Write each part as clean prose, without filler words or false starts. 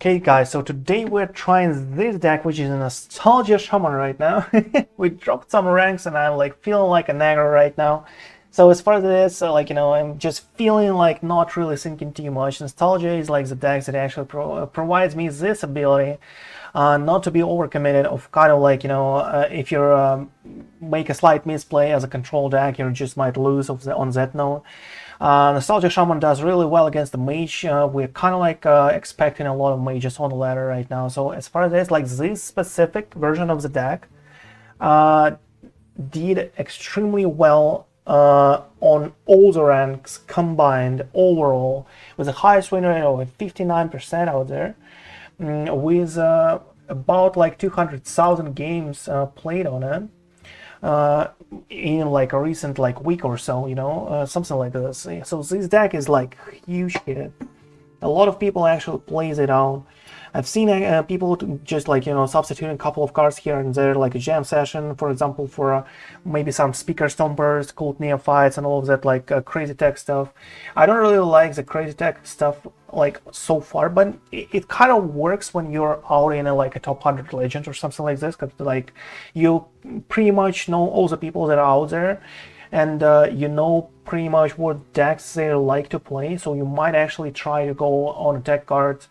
Okay guys, so today we're trying this deck, which is a Nostalgia Shaman right now. We dropped some ranks and I'm like feeling like an aggro right now. So as far as this, I'm just feeling like not really thinking too much. Nostalgia is like the deck that actually provides me this ability not to be overcommitted, of kind of like, if you make a slight misplay as a control deck, you just might lose on that note. Nostalgia Shaman does really well against the mage. We're kind of like expecting a lot of mages on the ladder right now. So as far as this, like this specific version of the deck did extremely well on all the ranks combined overall, with the highest win rate of 59% out there, with about like 200,000 games played on it. In like a recent like week or so, something like this. So this deck is like huge hit. A lot of people actually plays it out. I've seen people just like substituting a couple of cards here and there, like a jam session, for example, for maybe some speaker stompers, cult neophytes, and all of that like crazy tech stuff. I don't really like the crazy tech stuff like so far, but it kind of works when you're out in like a top 100 legend or something like this, because like you pretty much know all the people that are out there, and you know pretty much what decks they like to play, so you might actually try to go on attack cards,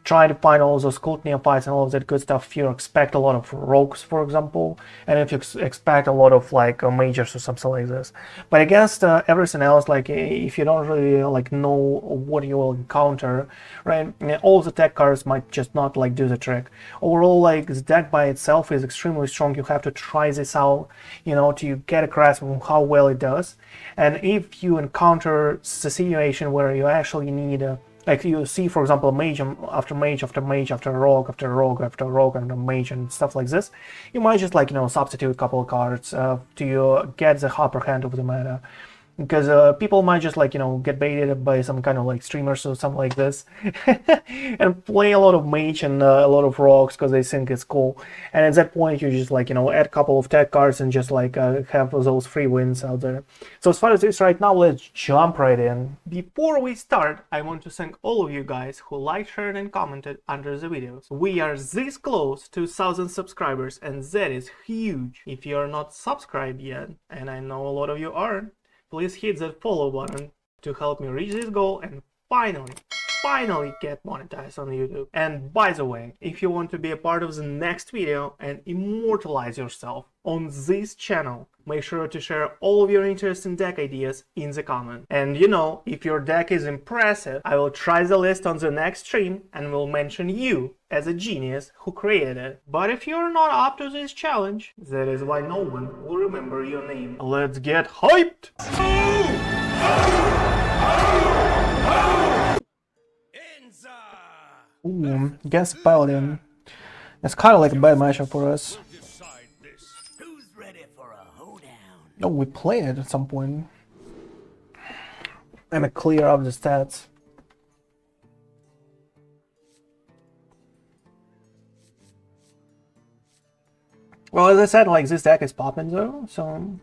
try to find all those cult neophytes and all of that good stuff if you expect a lot of rogues, for example, and if you expect a lot of like mages or something like this. But against everything else, like if you don't really like know what you will encounter, right, all the tech cards might just not like do the trick. Overall, like the deck by itself is extremely strong. You have to try this out, to get a grasp of how well it does. And if you encounter the situation where you actually need like you see, for example, mage after mage after mage after rogue after rogue after rogue and a mage and stuff like this, you might just like substitute a couple of cards to get the upper hand of the meta, because people might just like get baited by some kind of like streamers or something like this and play a lot of mage and a lot of rogues because they think it's cool, and at that point you just like add a couple of tech cards and just like have those free wins out there. So as far as this right now, let's jump right in. Before we start, I want to thank all of you guys who liked, shared and commented under the videos. We are this close to 1,000 subscribers, and that is huge. If you are not subscribed yet, and I know a lot of you aren't, please hit that follow button to help me reach this goal and finally get monetized on YouTube. And by the way, if you want to be a part of the next video and immortalize yourself on this channel, make sure to share all of your interesting deck ideas in the comments. And if your deck is impressive, I will try the list on the next stream and will mention you as a genius who created it. But if you're not up to this challenge, that is why no one will remember your name. Let's get hyped! Ooh, against Paladin. It's kind of like a bad matchup for us. Oh, we played it at some point. I'm a clear of the stats. Well, as I said, like this deck is popping though, so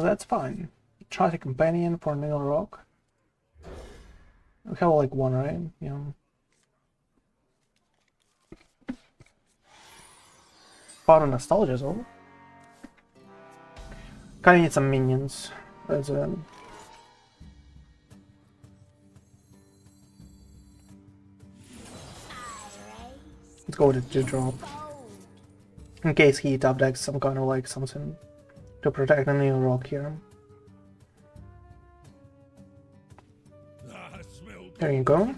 that's fine. Try the companion for Nail Rock. We have like one, right? Yeah. Part of Nostalgia though. Kinda need some minions. Let's go with the 2-drop. In case he top decks some kind of like something to protect the Nail Rock here. There you go.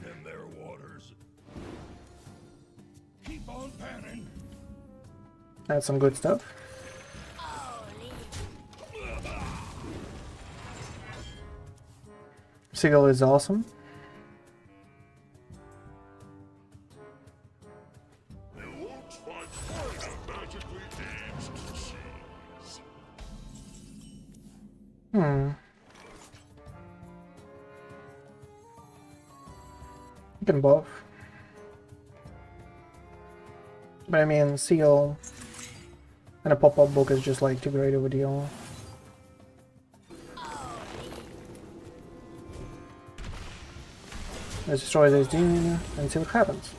That's some good stuff. Seagull is awesome. You can buff. But I mean, Seal and a pop-up book is just like too great of a deal. Let's destroy this demon and see what happens.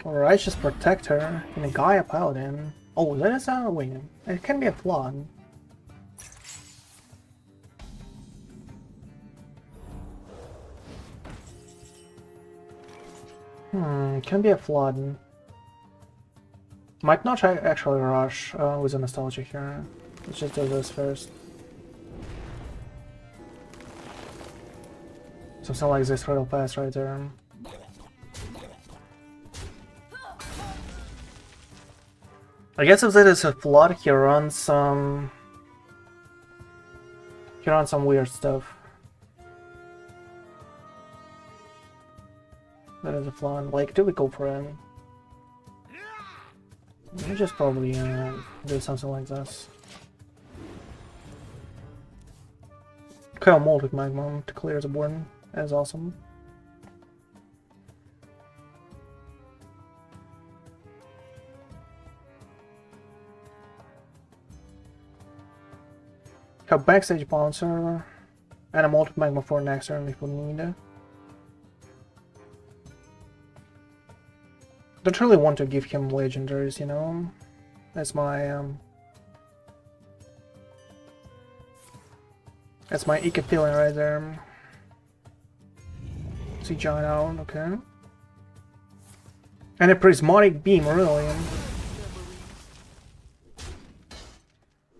Righteous Protector and a Gaia Paladin. Oh, that is a win. It can be a flood. Can be a flood. Might not actually rush with a nostalgia here. Let's just do this first. Something like this real fast right there. I guess if that is a flood, he runs some weird stuff. That is a flood. Like, do we go for it? We just probably do something like this. Kill Molten Magma to clear the board. That is awesome. Have Backstage Bouncer and a Molten Magma for next turn if we need it. Don't really want to give him legendaries, you know. That's my Ika feeling right there. See John out, okay. And a Prismatic Beam, really.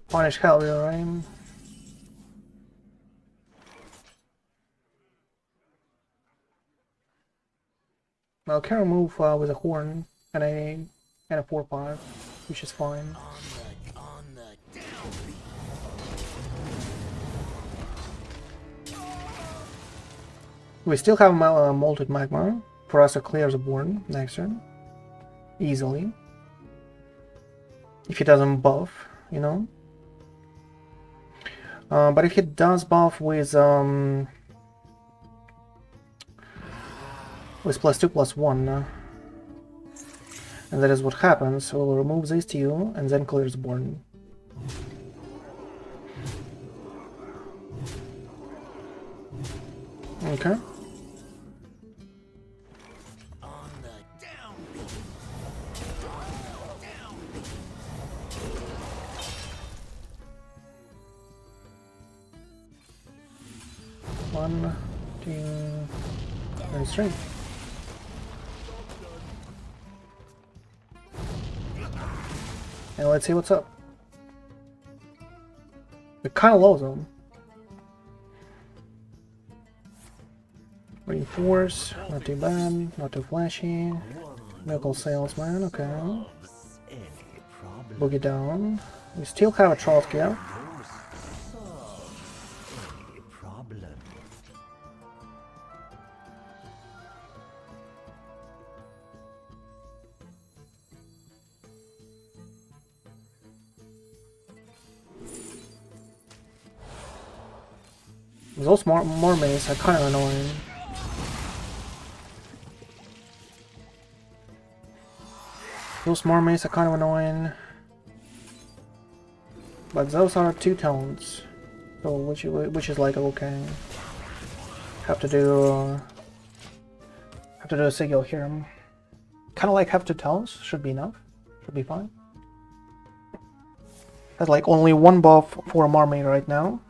Punish Hellrider, right? Well, can remove with a horn and a 4/5, which is fine. We still have Molten Magma for us to clear the board next turn easily. If he doesn't buff, you know. But if he does buff with +2/+1, and that is what happens. We'll remove these two and then clear the board. Okay. One, two, and three. And let's see what's up. We kind of lose them. Reinforce, not too bad, not too flashy. Medical Salesman, okay. Boogie down. We still have a Troll's Gift. Those mermaids are kind of annoying. Those mermaids are kind of annoying. But those are 2 tones. So which is like okay. Have to do a sigil here. Kinda like have 2 tones, should be enough. Should be fine. Has like only 1 buff for a mermaid right now.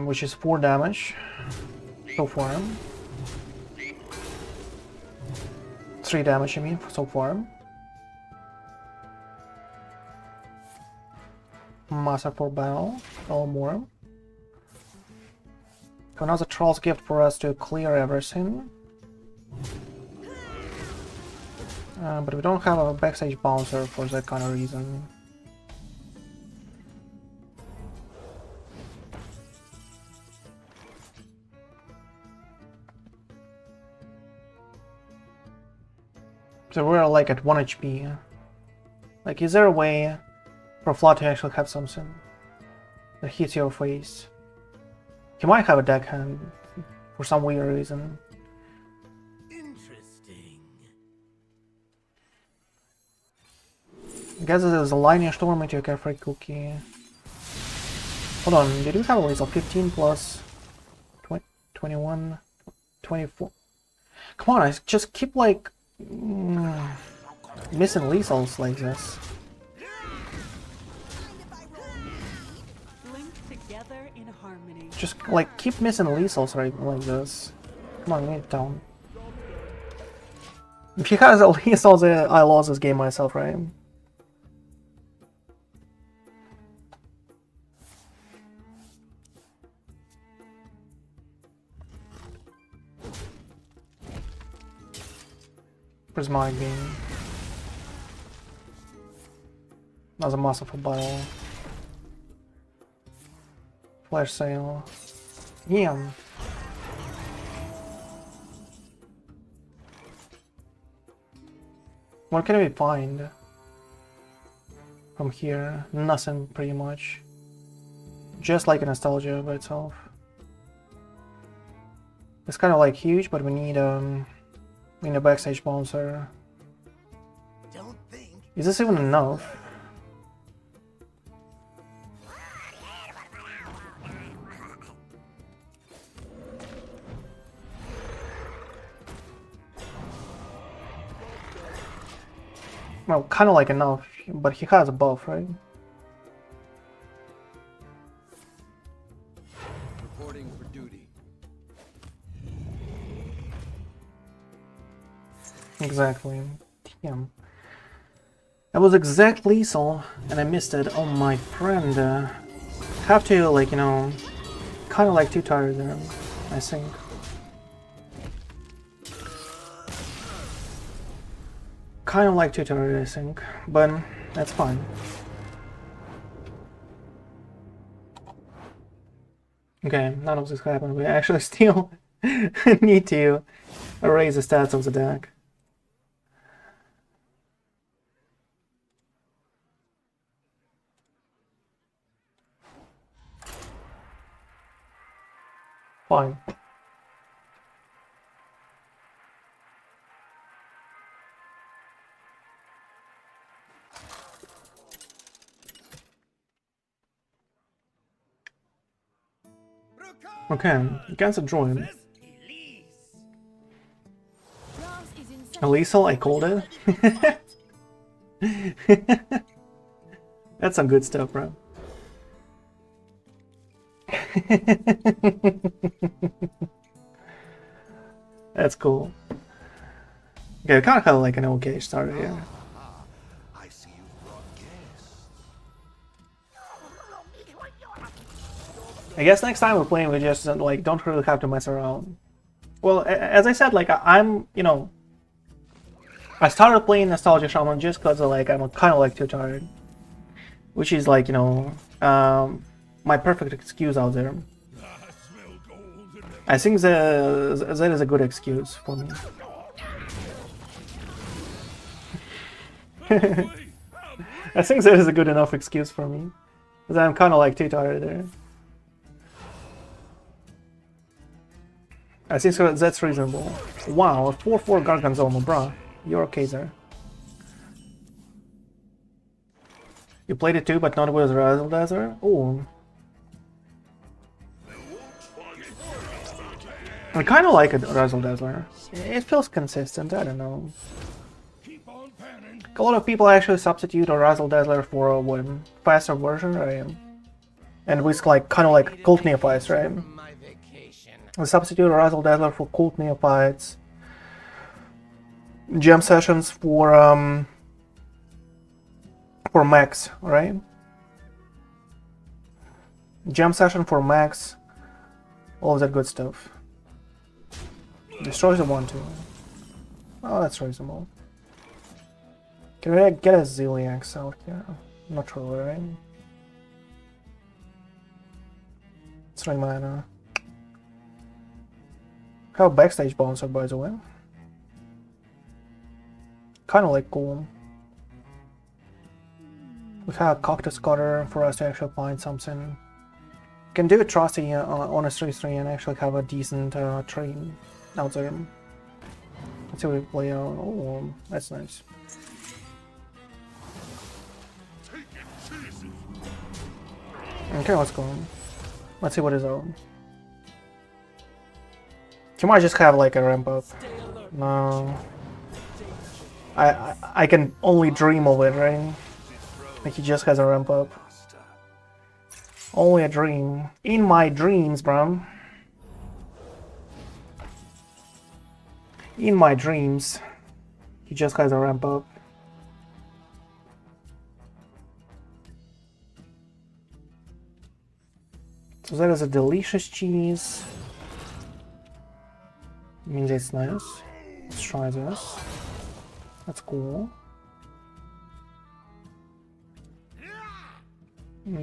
Which is 4 damage so far. 3 damage, I mean, so far. Master for battle, or more. So now the Troll's Gift for us to clear everything. But we don't have a Backstage Bouncer for that kind of reason. So we're like at 1 HP. Like, is there a way for Flood to actually have something that hits your face? He might have a deck hand for some weird reason. Interesting. I guess there's a Lightning Storm into your Carefree Cookie. Hold on, did you have a lethal 15 plus 20, 21, 24? Come on, I just keep like missing lethals like this. Together in harmony. Just like keep missing lethals right like this. Come on, get it down. If he has a lethal, I lost this game myself, right? Prismatic Beam. That was a masterful battle. Flash Sale. Yeah. What can we find from here? Nothing, pretty much. Just like a Nostalgia by itself. It's kind of like huge, but we need a backstage bouncer. Don't think. Is this even enough? Well, kind of like enough, but he has a buff, right? Reporting for duty. Exactly. Damn. That was exact lethal, and I missed it. Oh, my friend. Have to, like, you know, kind of like too tired there, I think. Kind of like too tired, I think, but that's fine. Okay, none of this happened. We actually still need to raise the stats of the deck. Fine. Okay, against a droid. A lethal, I called it. That's some good stuff, bro. That's cool. Okay, we kind of have like an okay start here. I see you brought guests. I guess next time we're playing, we just like don't really have to mess around. Well, as I said, like I'm, you know, I started playing Nostalgia Shaman just because like I'm kind of like too tired, which is like, you know, my perfect excuse out there. I think that is a good excuse for me. I think that is a good enough excuse for me, because I'm kind of like too tired there. I think that's reasonable. Wow, a 4/4 Garganzomo, bruh. You're okay there. You played it too, but not with Razzle Dazzler? Oh. I kind of like it, Razzle Dazzler. It feels consistent, I don't know. A lot of people actually substitute a Razzle Dazzler for a faster version, right? And with like kind of like Cult Neophytes, right? We substitute a Razzle Dazzler for Cult Neophytes. Jam sessions for Max, right? Jam session for Max. All of that good stuff. Destroys the 1/2. Oh, that's reasonable. Can we get a Ziliax out here? Not really, right? It's 3 mana. Have a backstage bouncer, by the way. Kinda like cool. We have a Cactus Cutter for us to actually find something. Can do a trusty on a 3-3 and actually have a decent train out there. Let's see what we play out. Oh, that's nice. Okay, let's go. Let's see what is out. He might just have like a ramp up. No. I can only dream of it, right? Like he just has a ramp up. Only a dream. In my dreams, bro. In my dreams. He just has a ramp up. So that is a delicious cheese. Means it's nice. Let's try this. That's cool.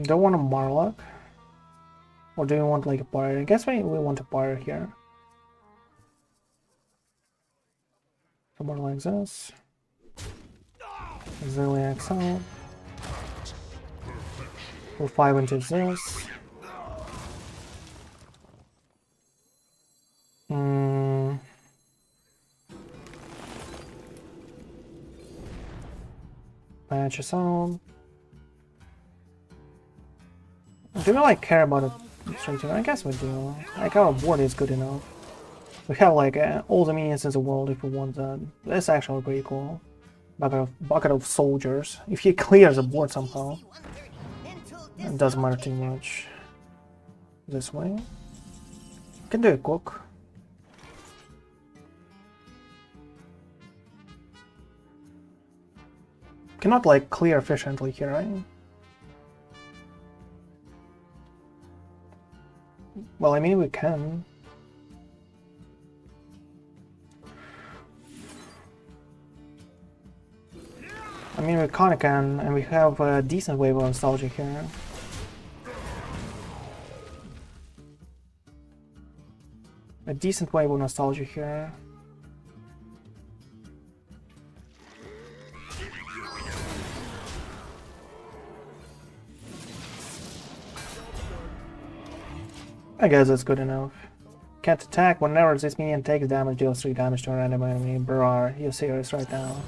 Don't want a Marlock. Or do you want like a Pyre? I guess we want a Pyre here. Somewhere like this. Ziliax out. We'll 5 into this. Patch us out. Do we like care about it straight away? I guess we do. Like our board is good enough. We have like all the minions in the world if we want that. That's actually pretty cool. Bucket of soldiers. If he clears the board somehow, it doesn't matter too much. This way. Can do a cook. Cannot like clear efficiently here, right? Well, I mean we can. I mean we kinda can, and we have a decent wave of nostalgia here. A decent wave of nostalgia here. I guess that's good enough. Can't attack. Whenever this minion takes damage, deals 3 damage to a random enemy. Bruh, you're serious right now.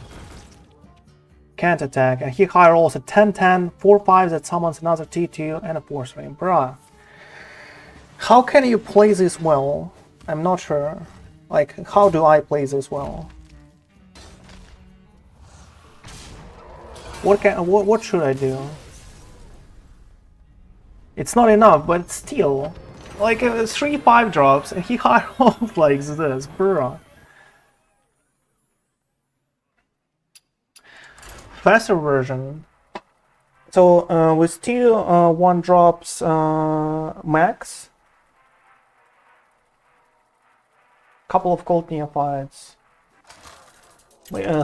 Can't attack. And he high rolls a 10-10, 4-5 that summons another T2 and a 4-3. Bruh. How can you play this well? I'm not sure. Like, how do I play this well? What should I do? It's not enough, but still. Like 3-5 drops and he high rolls like this, bruh. Faster version. So with 2 1 drops max. Couple of cold neophytes.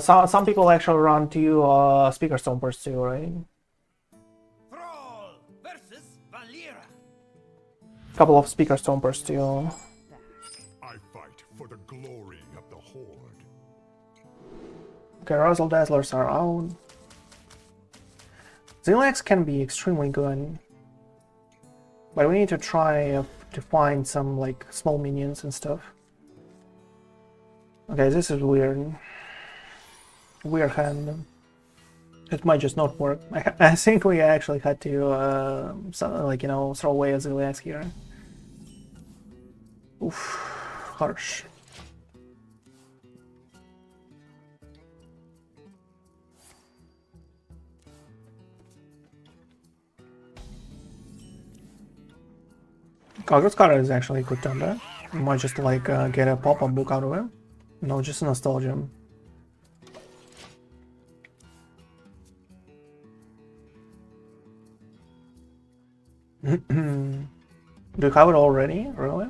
Some people actually run 2 speaker stompers too, right? Couple of speaker stompers too. I fight for the glory of the Horde. Okay, Razzle Dazzlers are out. Ziliax can be extremely good, but we need to try to find some like small minions and stuff. Okay, this is weird. Weird hand. It might just not work. I think we actually had to, like, you know, throw away a Ziliax here. Oof, harsh. Congress card is actually a good tender. You might just like get a pop-up book out of it. No, just nostalgia. Do you have it already? Really?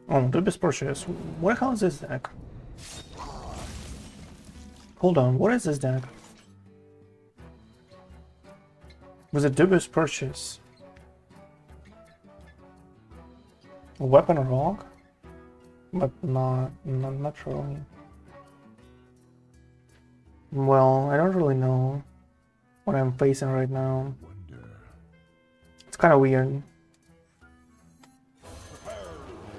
Oh, Dubious Purchase. What the hell is this deck? Hold on, what is this deck? Was it Dubious Purchase? A weapon rock? But not really. Well, I don't really know what I'm facing right now. kind of weird.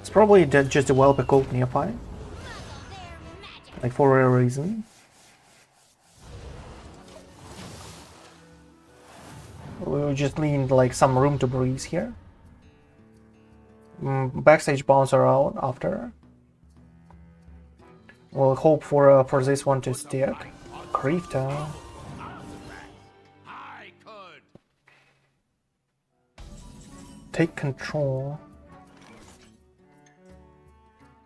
It's probably just developer called Neophyte. Like for a reason. We just need like some room to breathe here. Backstage bouncer out after. We'll hope for this one to stick. Krifta. Take control.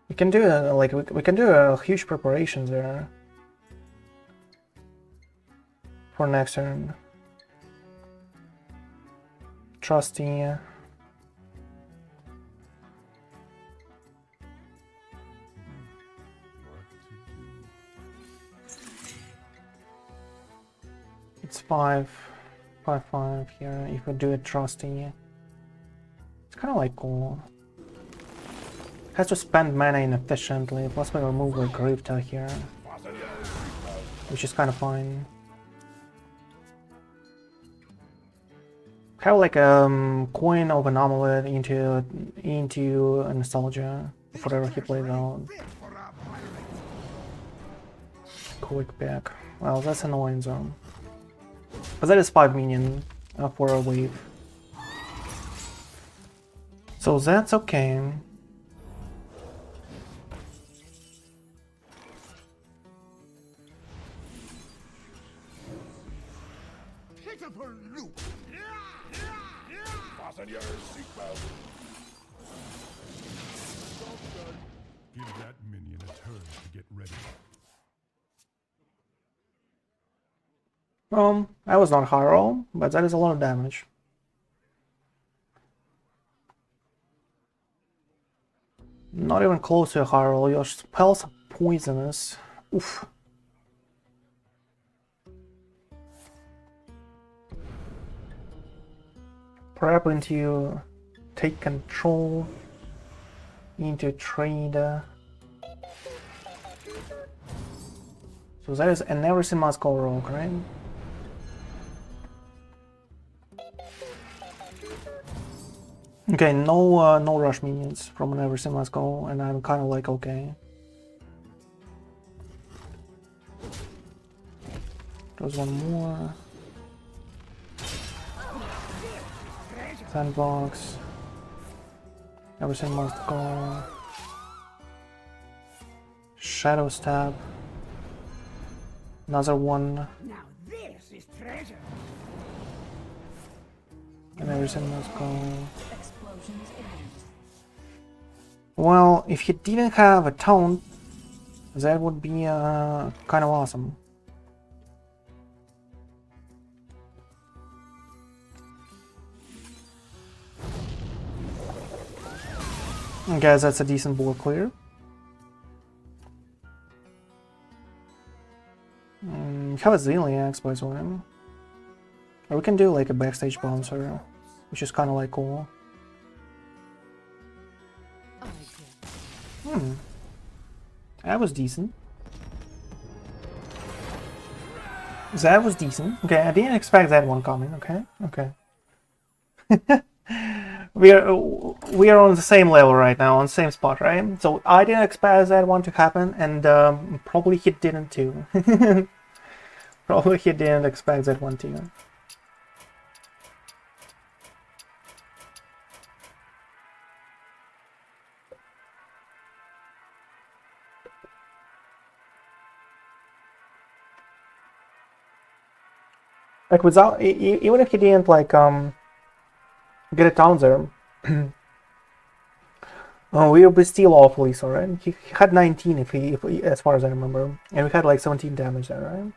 We can do like we can do a huge preparation there for next turn. Trusty. It's 5/5 here. If we do it trusty, it's kind of like cool. Has to spend mana inefficiently. Plus we remove our Grifta here, which is kind of fine. Have like a coin of an amulet into a nostalgia whatever he plays out. Quick back. Well, that's annoying zone. But that is 5 minion for a wave. So that's okay. Give that minion a turn to get ready. That was not Highrolls, but that is a lot of damage. Not even close to a Highrolls. Your spells are poisonous. Oof. Prep into take control into trade. So that is an everything must go wrong, right? Okay, no rush minions from an everything must go, and I'm kind of like okay. There's one more. Sandbox. Everything must go. Shadow stab. Another one. Now this is treasure. And everything must go. Explosions imminent. Well, if he didn't have a taunt, that would be kind of awesome. Guys, that's a decent board clear. Have a Zilliax by the way. Or we can do like a backstage bouncer, which is kind of like cool. That was decent. That was decent. Okay, I didn't expect that one coming. Okay, okay. we are on the same level right now, on the same spot, right? So I didn't expect that one to happen, and probably he didn't too. Probably he didn't expect that one too. Like without, even if he didn't like get a town there, we would be still awfully so, right? He had 19 if he, as far as I remember, and we had like 17 damage there, right?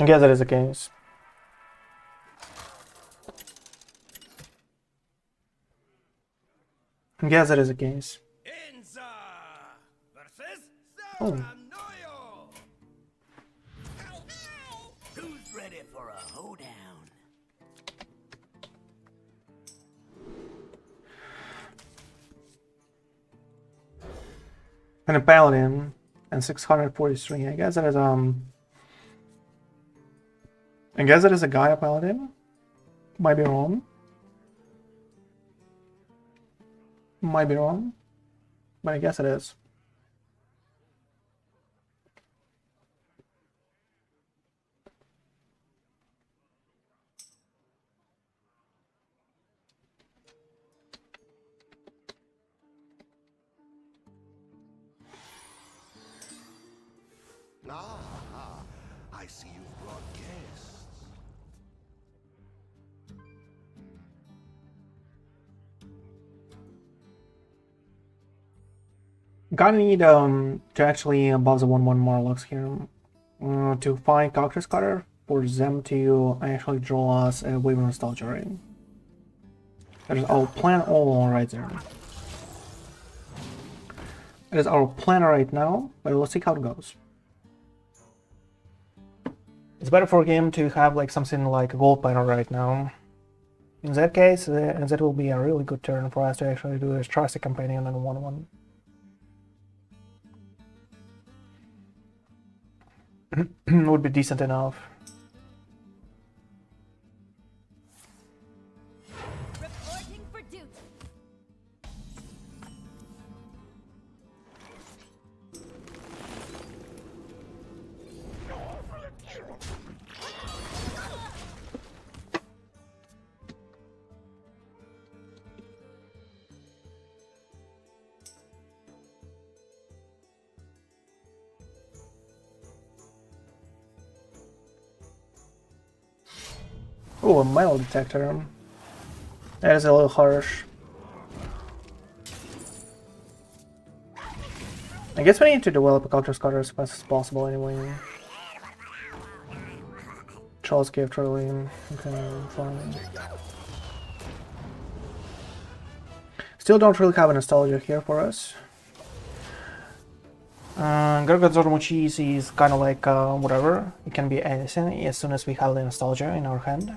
I guess that is the case. I guess that is the case. Oh. Who's ready for a hoedown? And a paladin and 643. I guess that is a Gaia paladin. Might be wrong. Might be wrong. But I guess it is. Ah, I see you've brought guests. Gonna need to actually buzz a 1/1 Marlocks here to find Cactus Cutter for them to actually draw us a Wave of Nostalgia ring. That is our plan all right there. That is our plan right now, but let's see how it goes. It's better for a game to have like something like a gold banner right now. In that case, that will be a really good turn for us to actually do a Trusty Companion and 1/1. Would be decent enough. Reporting for duty. Oh, a metal detector. That is a little harsh. I guess we need to develop a Cactus Cutter as fast as possible anyway. Charles Gift, really. Okay, fine. Still don't really have a nostalgia here for us. Gargodzor Mochis is kind of like whatever. It can be anything as soon as we have the nostalgia in our hand.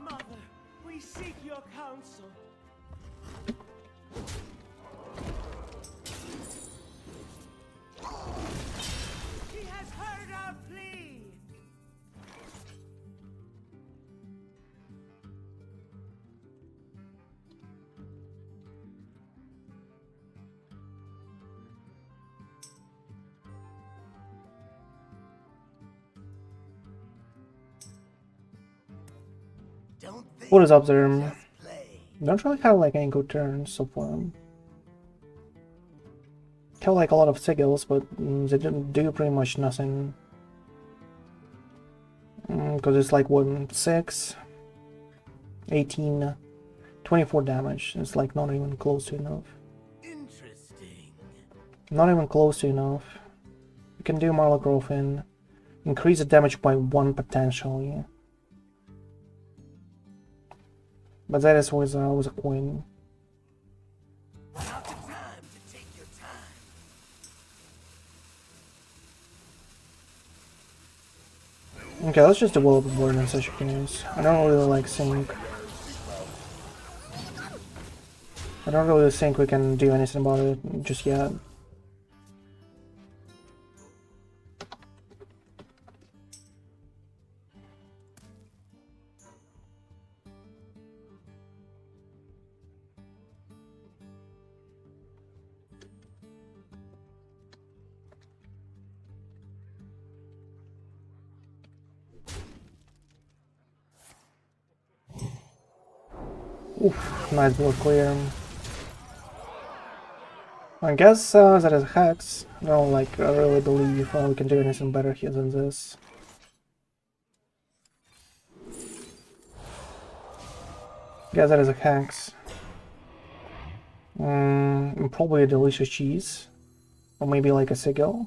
Mother, we seek your counsel. He has heard our plea. Don't think, What is up there? just play. Don't really have like any good turns so far. Have like a lot of sigils, but they don't do pretty much nothing. Because it's like 1, 6, 18, 24 damage. It's like not even close to enough. Interesting. Not even close to enough. You can do Marlock Growth increase the damage by 1 potentially. But that is with a coin. Not the time to take your time. Okay, let's just develop a board in such a case. I don't really like Sync. I don't really think we can do anything about it just yet. Oof, nice board clear. I guess that is a hex. I don't like really believe we can do anything better here than this. Guess that is a hex. Probably a delicious cheese. Or maybe like a sigil.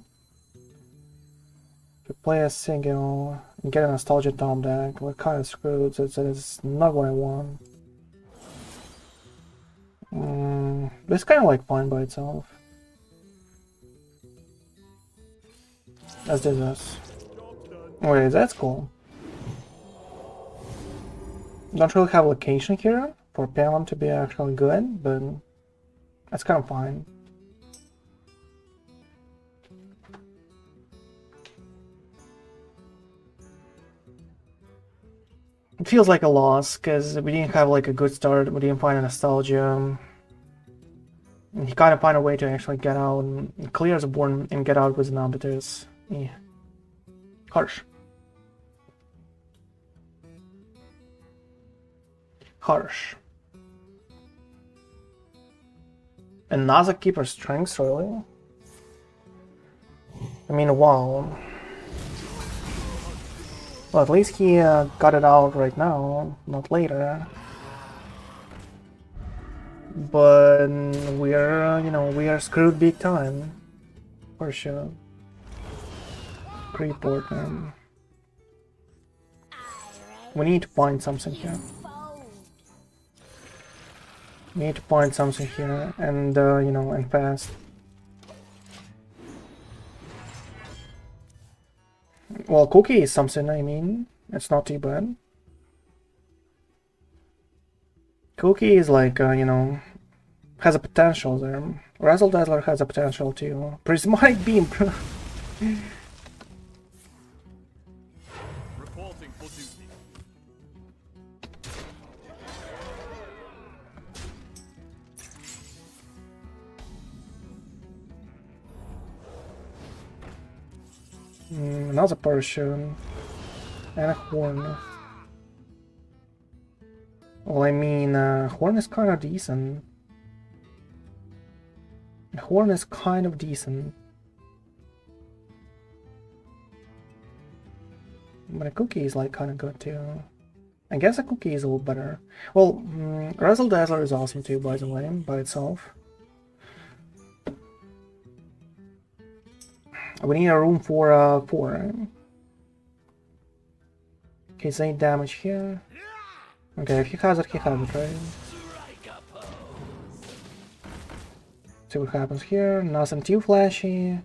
If you play a sigil and get a nostalgia top deck, we're kind of screwed. That is not what I want. This kind of like fine by itself. Let's do this. Wait, that's cool. Don't really have location here for Palom to be actually good, but That's kind of fine. It feels like a loss because we didn't have like a good start. We didn't find a nostalgia. And he kind of find a way to actually get out and clear the board and get out with an arbiters. Yeah. Harsh. Harsh. Another keeper strength, really? I mean, wow. Well, at least he got it out right now, not later. But we're, you know, we are screwed big time. For sure. Great board, man. We need to find something here. We need to find something here, and, you know, and fast. Well, Cookie is something, I mean. It's not too bad. Cookie is like, you know, has a potential there. Razzle Dazzler has a potential too. Prismatic Beam. Reporting for duty. Another Persian. And a Horn. Well, I mean, Horn is kind of decent. Horn is kind of decent. But a Cookie is like kind of good too. I guess a Cookie is a little better. Well, Razzle Dazzler is awesome too, by the way, by itself. We need a room for 4. Okay, so 8 damage here. Okay, if he has it, right? See what happens here. Nothing too flashy.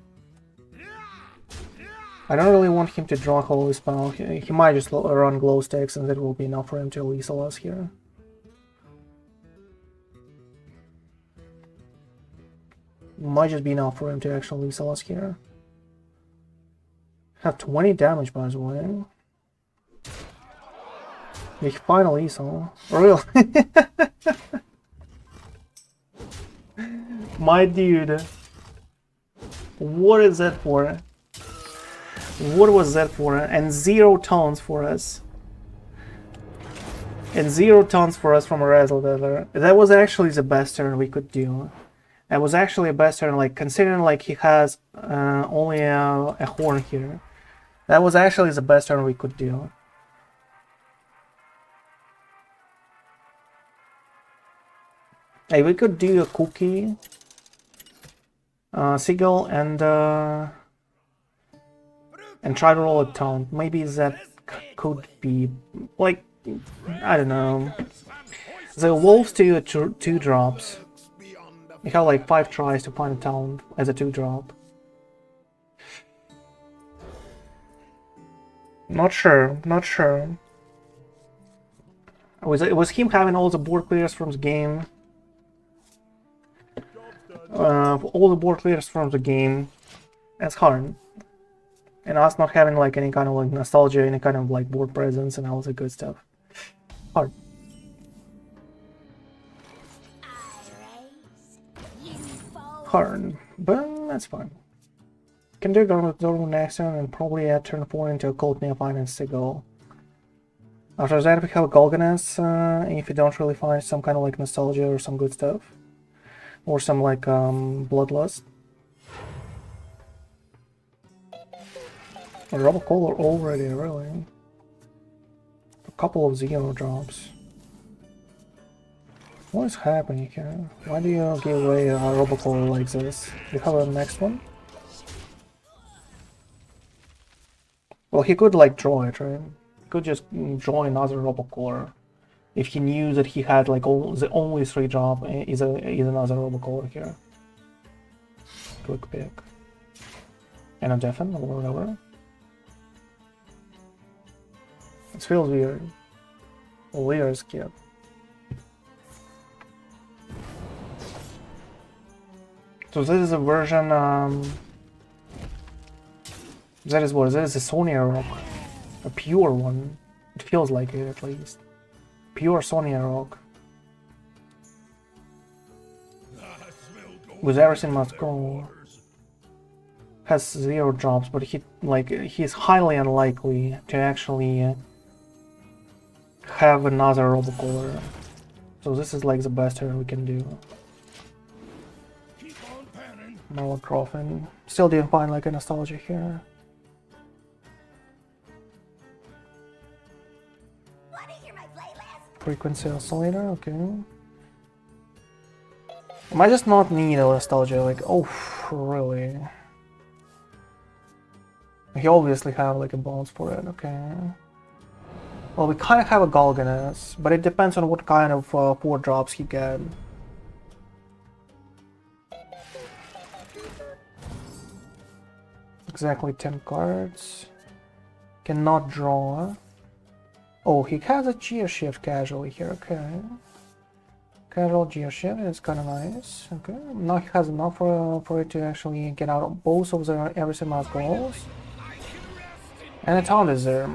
I don't really want him to draw a Holy Spell. He might just run Glow Sticks and that will be enough for him to lethal us here. Might just be enough for him to actually lethal us here. Have 20 damage, by the way. He finally lethal. Really? My dude. What is that for? What was that for? And 0 tons for us. And 0 tons for us from a Razzle Dazzler. That was actually the best turn we could do. That was actually a best turn, like, considering like he has only a Horn here. That was actually the best turn we could do. Hey, we could do a Cookie, Seagull, and try to roll a taunt. Maybe that could be, like, I don't know. The wolves do 2 drops. You have like 5 tries to find a taunt as a 2 drop. Not sure, not sure. Was him having all the board clears from the game? All the board clears from the game. That's hard. And us not having like any kind of like nostalgia, any kind of like board presence and all the good stuff. Hard. Hard, but that's fine. Can do Dormo next turn and probably add turn 4 into Occult Neophyte and Seagull. After that we have a Golganess, if you don't really find some kind of like nostalgia or some good stuff. Or some like Bloodlust. A Robocolor already, really. A couple of 0 drops. What is happening here? Why do you give away a Robocolor like this? Do you have a next one? Well, he could like draw it, right? He could just draw another Robocolor. If he knew that he had like the only 3 drop is another Robocolor here. Quick pick. And a Deafen or whatever. It feels weird. Weird skip. So this is a version, that is what? That is a Sonia rock. A pure one. It feels like it, at least. Pure Sonia rock. With everything must go. Has 0 drops, but he's highly unlikely to actually have another Robocolor. So this is like the best turn we can do. Malacroffin. Still didn't find like a nostalgia here. Frequency oscillator, okay. I might just not need a nostalgia, like, oh, really? He obviously have like a balance for it, okay. Well, we kind of have a Galganus, but it depends on what kind of 4 drops he get. Exactly 10 cards. Cannot draw. Oh, he has a gear shift casually here, okay. Casual gear shift is kind of nice, okay. Now he has enough for it to actually get out of both of the everything must goals. And a Taunt is there.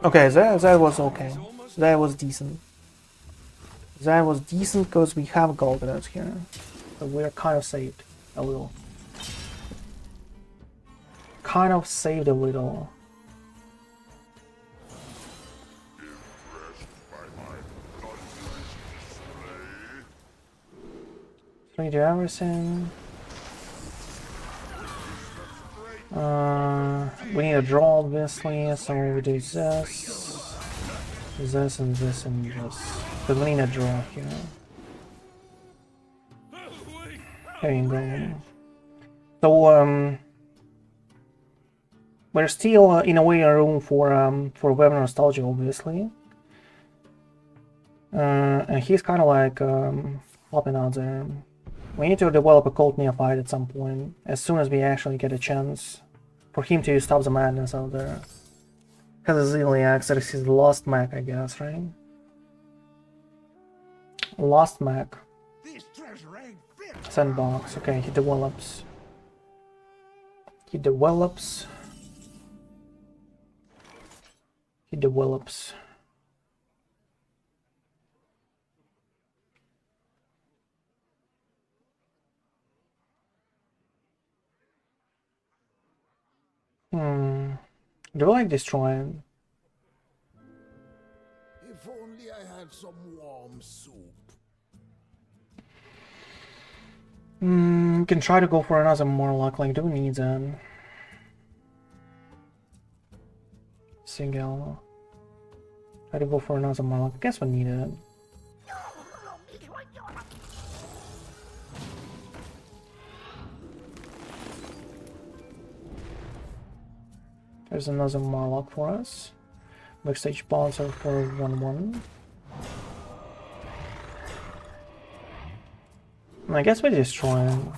Okay, that was okay. That was decent. That was decent because we have Galganus here. So we're kind of saved a little. Kind of saved a little. Three to everything. We need a draw obviously, so we do this, this and this and this. Because we need a draw here. There you go. So we're still in a way a room for web nostalgia obviously. And he's kind of like popping out there. We need to develop a cult neophyte at some point, as soon as we actually get a chance for him to stop the madness out there. Because Ziliax, that is his lost Mac, I guess, right? Lost Mac. Sandbox, okay, he develops. He develops. He develops. Do I like destroying? If only I had some warm soup. We can try to go for another Morlock, like, do we need that? Single. Try to go for another Morlock. I guess we need it. There's another Morlock for us. Backstage bonds are for 1-1. I guess we're destroying.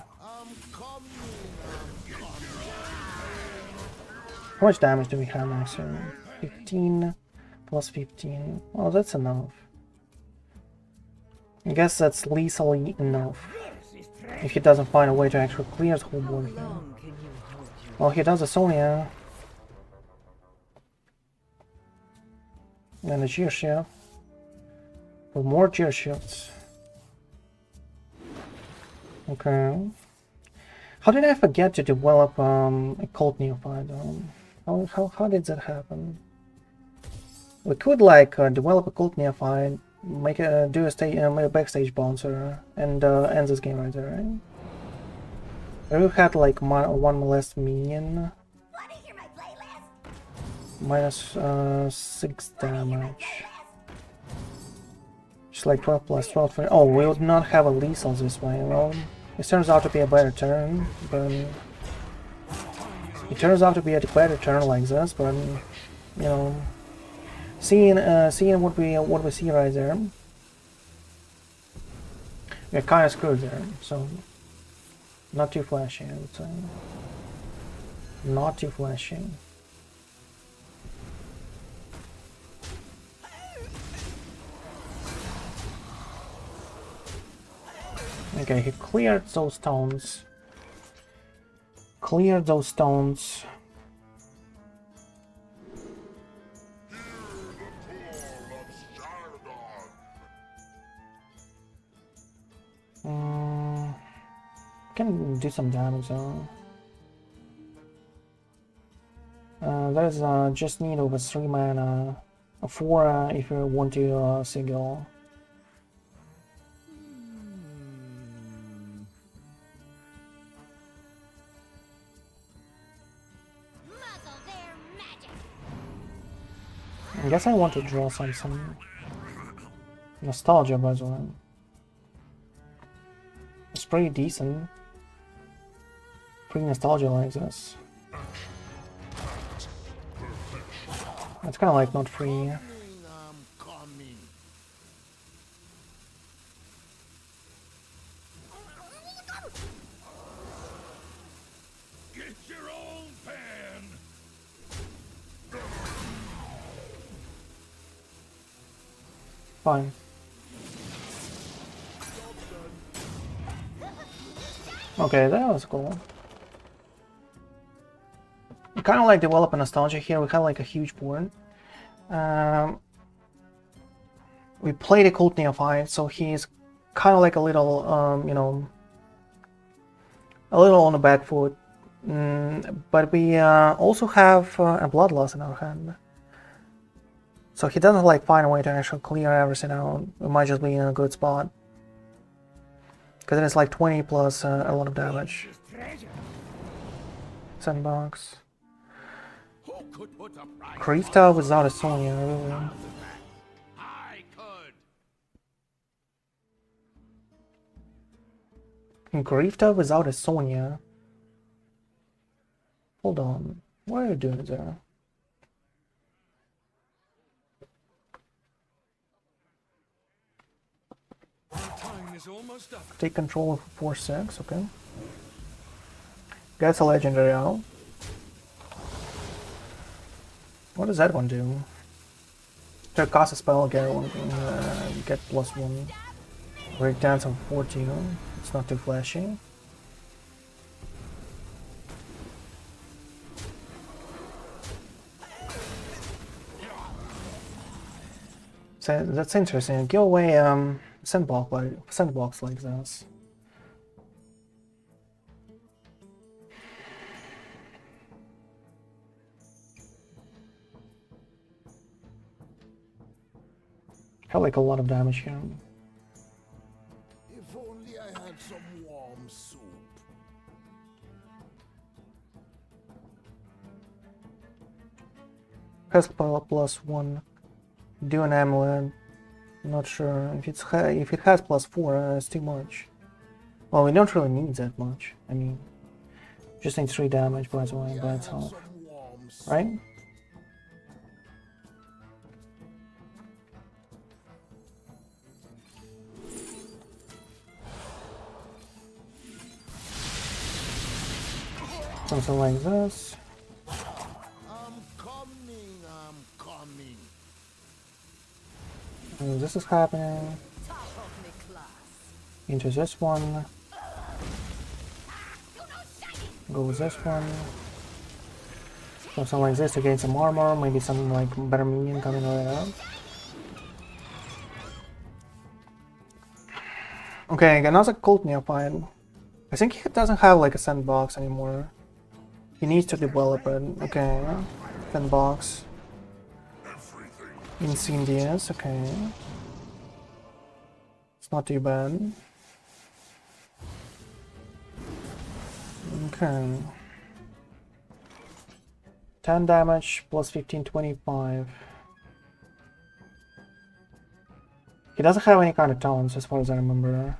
How much damage do we have now, sir? 15 plus 15. Well, that's enough. I guess that's lethally enough. If he doesn't find a way to actually clear the whole board here. Well, he does a Sonia. And a gear shift. For more gear shifts. Okay. How did I forget to develop a cult neophyte? How did that happen? We could like develop a cult neophyte, make a do a stage, make a backstage bouncer, and end this game right there, right? We had like one less minion. Minus 6 damage. Just like 12 plus 12 for... Oh, we would not have a lethal this way. Well, it turns out to be a better turn, but... It turns out to be a better turn like this, but... You know... Seeing what we see right there... We're kinda screwed there, so... Not too flashy, I would say. Not too flashy. Okay, he cleared those stones. Cleared those stones. Can do some damage though. There's just need over 3 mana, 4 if you want to single. Muzzle their magic. I guess I want to draw some nostalgia, by the way. It's pretty decent. Pretty nostalgia like this. It's kind of like not free. I'm coming. Get your own pan. Fine. Okay, that was cool. We kind of like develop a nostalgia here. We have like a huge board. We played a Cult Neophyte, so he's kind of like a little, you know, a little on the back foot. But we also have a Bloodlust in our hand. So he doesn't like find a way to actually clear everything out. We might just be in a good spot. Because it is like 20 plus a lot of damage. Sandbox. Who could put a price Krifta without a Sonya, really. I could. Grifta without a Sonya. Hold on. What are you doing there? Time is almost up. Take control of 4/6, okay. Gets a legendary out. What does that one do? To cast a spell, get one, get +1. Breakdance on 14. It's not too flashy. So that's interesting. Give away sandbox like this. Have like a lot of damage here. If only I had some warm soup. Has +1. Do an amulet. Not sure if if it has +4. It's too much. Well, we don't really need that much. I mean, just need 3 damage by the way by itself, Some warm soup. right? Something like this. I'm coming. And this is happening. Top of the class. Into this one. You know shiny. Go with this one. Something like this to gain some armor. Maybe some like better minion coming right up. Okay, another Cult Neophyte. I think he doesn't have like a sandbox anymore. He needs to develop it. Okay, sandbox. Incendious, okay. It's not too bad. Okay. 10 damage plus 15, 25. He doesn't have any kind of taunts as far as I remember.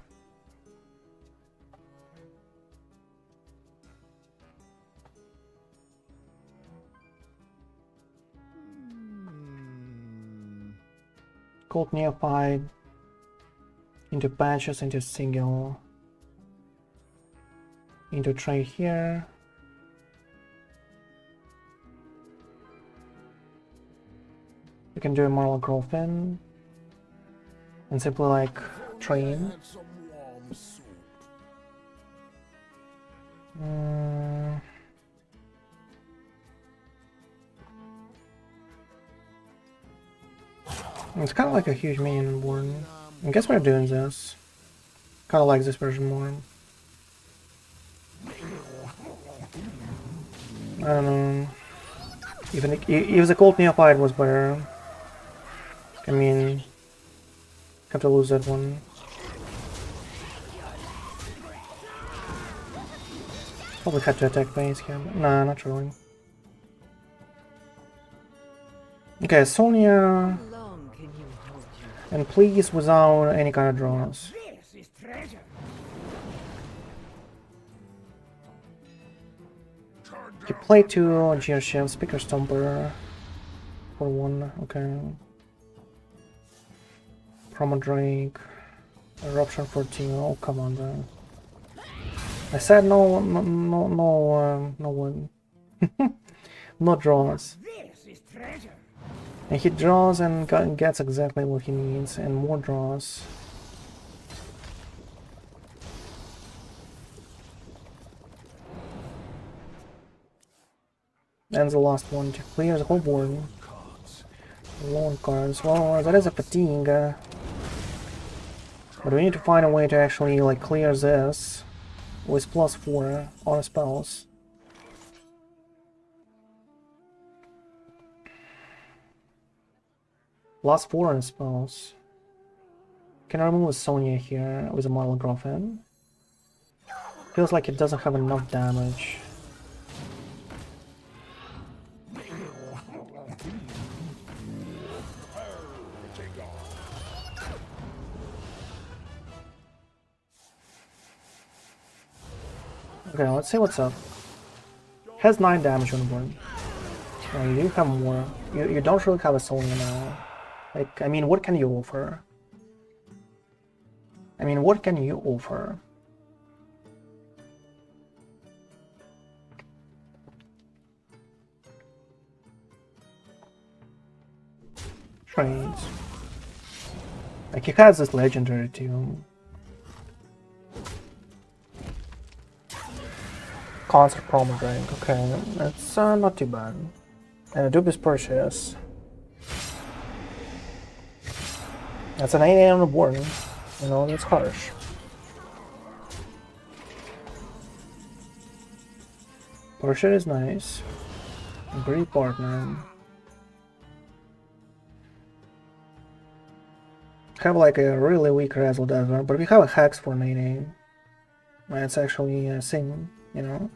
Cult Neophyte. Into patches, into single. Into trade here. You can do a moral growth in. And simply like train. Had some warm soup. Mm. It's kind of like a huge minion on board. I guess we're doing this. Kind of like this version more. I don't know. Even if the Cold Neophyte was better. I mean, have to lose that one. Probably had to attack base here. But nah, not really. Okay, Sonya. Long can you hold you? And please without any kind of draws. This is treasure. You play 2 Gearshift, Speaker Stomper for 1, okay. Promo Drake, Eruption for 2, oh come on bro. I said no one. No draws. This is treasure. And he draws and gets exactly what he needs, and more draws. And the last one to clear the whole board. Lone cards. Well, that is a fatigue. But we need to find a way to actually like clear this with +4 on spells. +4 on spells. Can I remove Sonya here with a model Griffin? Feels like it doesn't have enough damage. Okay, let's see what's up. Has 9 damage on the board. Oh, you do have more. You don't really have a Sonya now. Like, I mean, what can you offer? I mean, what can you offer? Trades. Like, he has this legendary too. Concert promo drink, okay, that's not too bad. And a Dubious Purchase. That's an 8 on the board, you know, that's harsh. Purchase is nice. Great partner. Have like a really weak Razzle Dazzle, but we have a Hex for an 8. That's actually a thing, you know.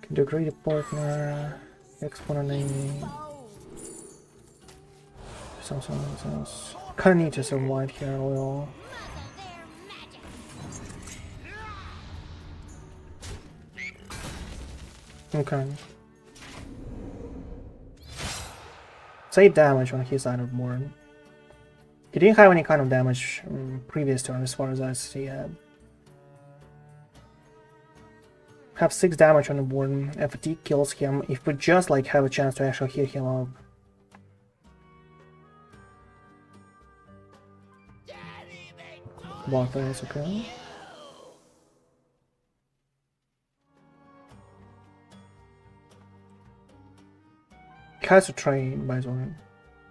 Can do Greedy Partner, Exponent, something else. Kinda need to survive here a little. Okay. It's 8 damage on his side of the board. He didn't have any kind of damage previous turn as far as I see it. Have 6 damage on the board. If fatigue kills him, if we just like have a chance to actually hit him up. Block that is okay. He has to train, by the way.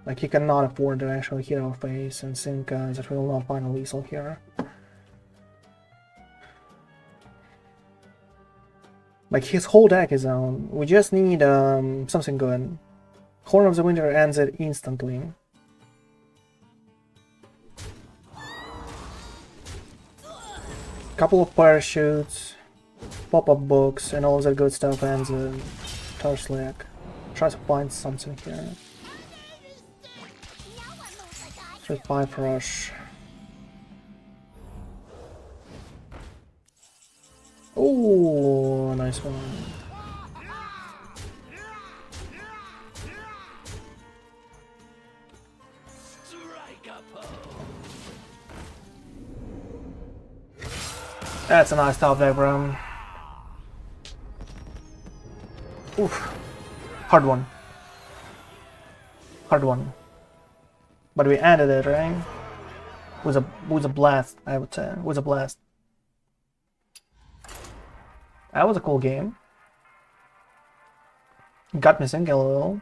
Like, he cannot afford to actually hit our face and think that we will not find a lethal here. Like, his whole deck is on. We just need something good. Horn of the Winter ends it instantly. Couple of parachutes, pop-up books, and all that good stuff ends it. Torchlight. Try to find something here. Just Pipe Rush. Oh, nice one. That's a nice top there, bro. Oof. Hard one. Hard one. But we ended it, right? With a blast, I would say. With a blast. That was a cool game. Got me thinking a little.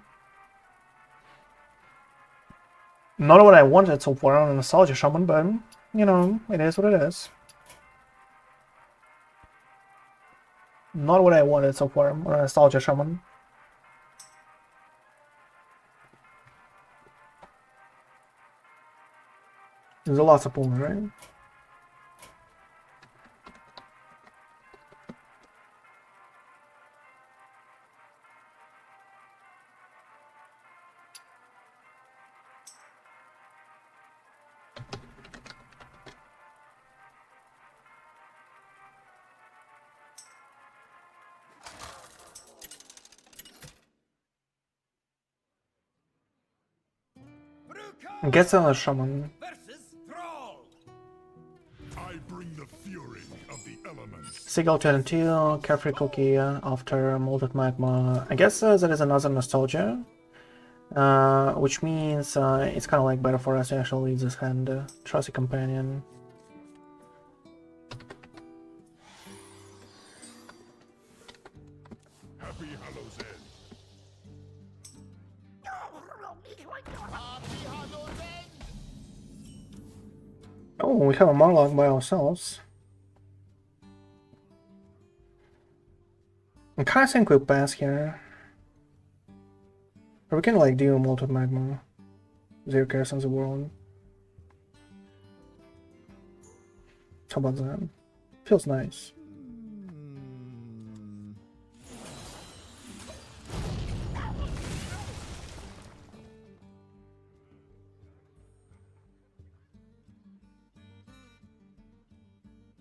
Not what I wanted so far on a nostalgia shaman, but you know, it is what it is. Not what I wanted so far on a nostalgia shaman. There's a lot of pools, right? Gets another shaman. Versus Thrall. I bring the fury of the elements. Seagull 22, Carefree Cookie after Molten Magma. I guess that is another nostalgia. Which means it's kind of like better for us to actually leave this hand. Trusty Companion. Happy Hallows End. Oh, we have a monologue by ourselves. I kind of think we'll pass here. Or we can like do Molten Magma. Zero Cares in the World. How about that? Feels nice.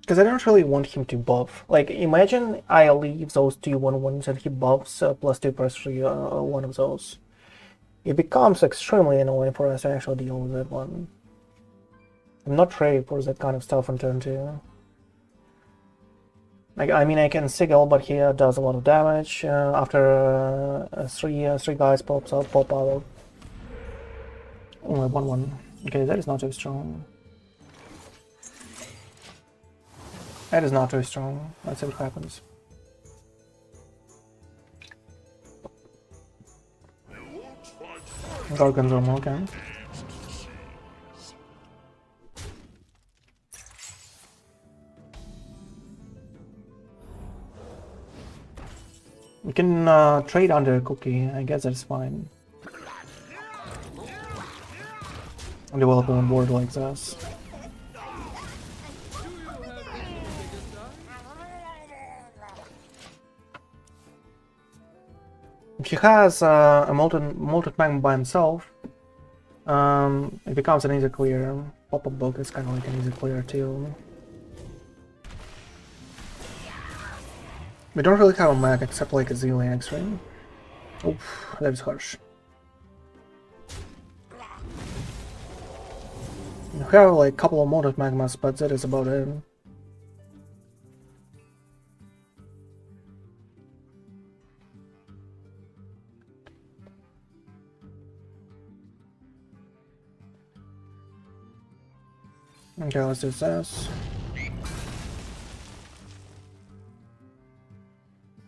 Because I don't really want him to buff. Like, imagine I leave those two 1/1s and he buffs +2/+3 one of those. It becomes extremely annoying for us to actually deal with that one. I'm not ready for that kind of stuff on turn 2. Like, I mean, I can Sigil, but he does a lot of damage after three guys pop out. Only 1/1. Okay, that is not too strong. That is not too strong. Let's see what happens. Garganzorm, okay. We can trade under a cookie. I guess that's fine. Develop on board like this. If he has a molten magma by himself, it becomes an easy clear. Pop-up book is kind of like an easy clear too. We don't really have a mag except like a Zilliax, right? Oof, that is harsh. We have like a couple of molten magmas, but that is about it. Okay, let's do this.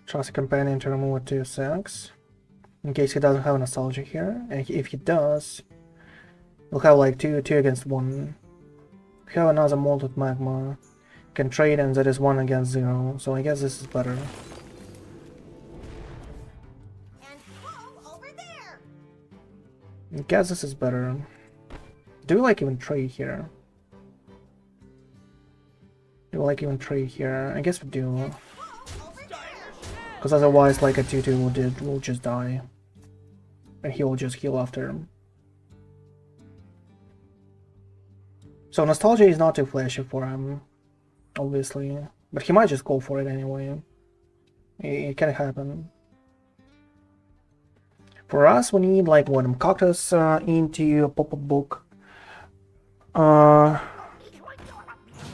Trust a companion to remove it to 6. In case he doesn't have a nostalgia here. And if he does, we'll have like 2 against 1. If you have another molten magma, you can trade and that is 1 against 0. So I guess this is better. And over there. I guess this is better. Do we like even trade here? Do we like even trade here? I guess we do. Because otherwise like a 2/2 will just die. And he will just heal after him. So nostalgia is not too flashy for him, obviously. But he might just go for it anyway. It can happen. For us, we need like one cactus into a pop-up book.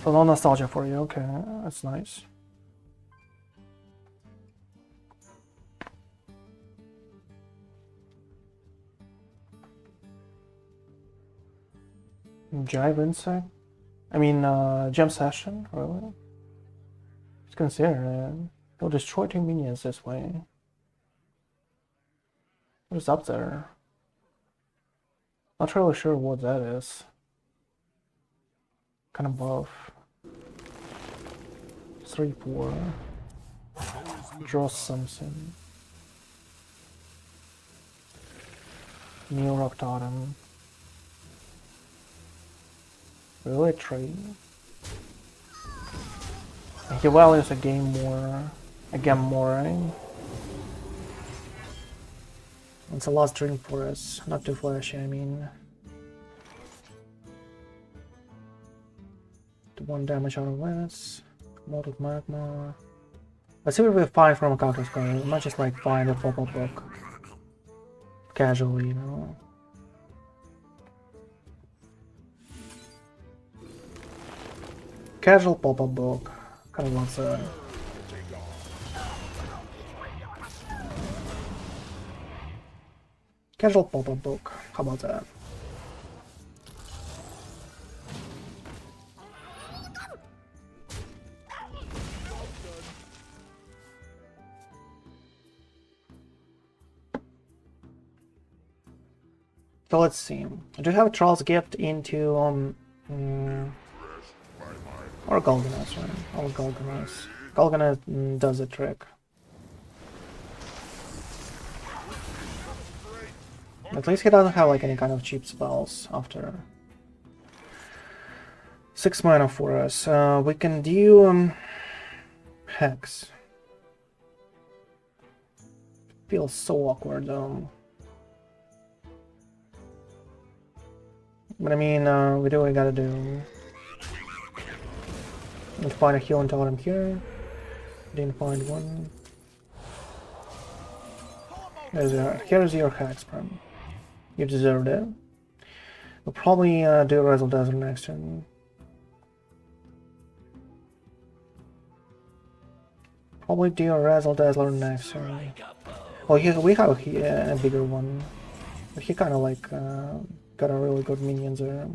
So no nostalgia for you, okay, that's nice. Jive Insect? I mean, Gem Session, really? It's considered it. He'll destroy 2 minions this way. What's up there? Not really sure what that is. Kind of buff. 3/4. Draw something. New Rock Totem. Really tree. He values a game more. Again more, right? It's a last drink for us. Not too flashy, I mean. To 1 damage out of this. Molten magma. Let's see what we find from a counter score. We might just like find a pop-up book. Casually, you know. Casual pop-up book. Kind of wants a... Casual pop-up book. How about that? So let's see. I do have a Charles Gift into or Galganas, right? Or Galganas. Galganas does the trick. At least he doesn't have like any kind of cheap spells after 6 mana for us. We can do Hex. Feels so awkward though. But I mean, we do what we gotta do. Let's find a healing totem here. Didn't find one. Here's your Hex, bro. You deserved it. We'll probably do a Razzle Dazzle next turn. Probably do a Razzle Dazzler next turn. Oh, we have a bigger one. But he kind of like got a really good minions there.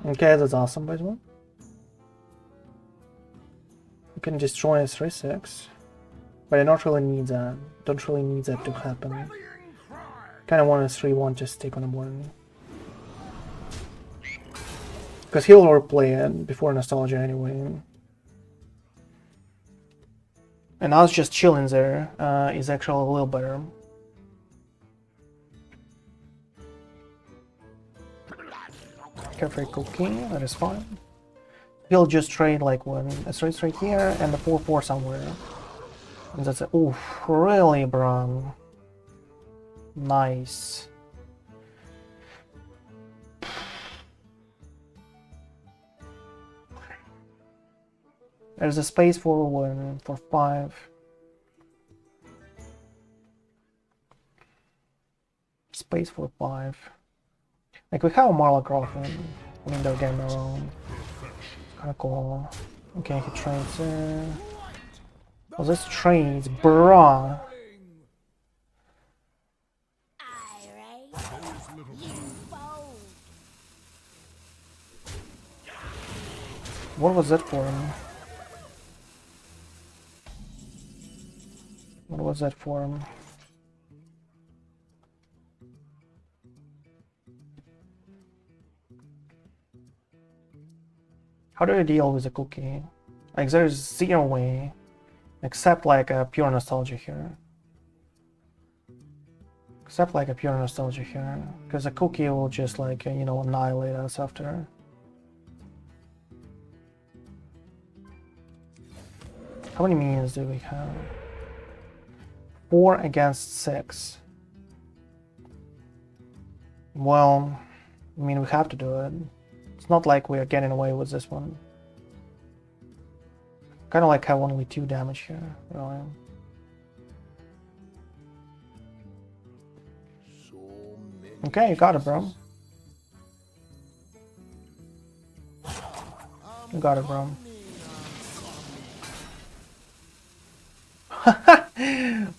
Okay, that's awesome, by the way. You can destroy a 3/6. But I don't really need that. Don't really need that to happen. Kind of want a 3/1 to stick on the board. Because he'll replay it before Nostalgia anyway. And us just chilling there is actually a little better. Carefree Cookie, that is fine. He'll just trade like one a 3/3 here and a 4/4 somewhere. And that's it. Oof, really, bro? Nice. There's a space for 1, for 5. Space for 5. Like, we have a Marla Groffin. I mean, they're getting around. Kinda cool. Okay, he trades there. Oh, this trades, bruh. What was that for him? What was that for him? How do I deal with a cookie? Like, there's zero way. Except like a pure nostalgia here. Except like a pure nostalgia here. Because a cookie will just like, you know, annihilate us after. How many minions do we have? 4 against 6. Well, I mean, we have to do it. It's not like we are getting away with this one. Kind of like have only 2 damage here, really. Okay, you got it, bro. You got it, bro.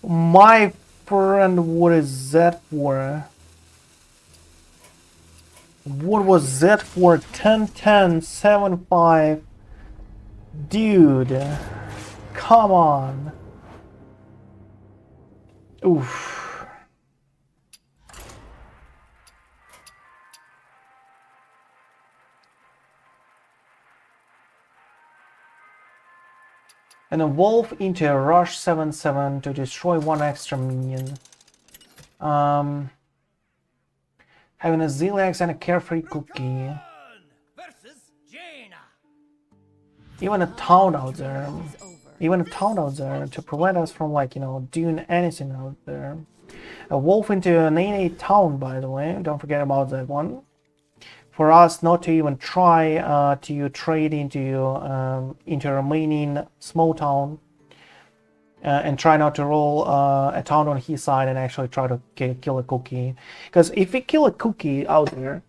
My friend, what is that for? What was that for? 10, 10, 7, 5. Dude, come on. Oof. And evolve into a rush 7/7 to destroy one extra minion. Having a Zilliax and a carefree cookie. Versus Jaina. Even a town out there. Even a town out there to prevent us from, like, you know, doing anything out there. A wolf into an 8/8 town, by the way. Don't forget about that one. For us not to even try to trade into remaining small town and try not to roll a town on his side and actually try to kill a cookie. Because if we kill a cookie out there,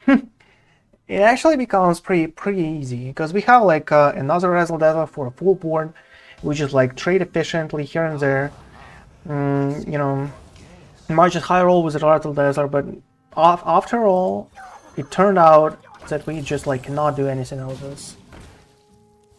it actually becomes pretty easy. Because we have like another Razzle Dazzle for a full board. We just like trade efficiently here and there. You know, might just high roll with a Razzle Dazzle, but after all, it turned out that we just like cannot do anything else.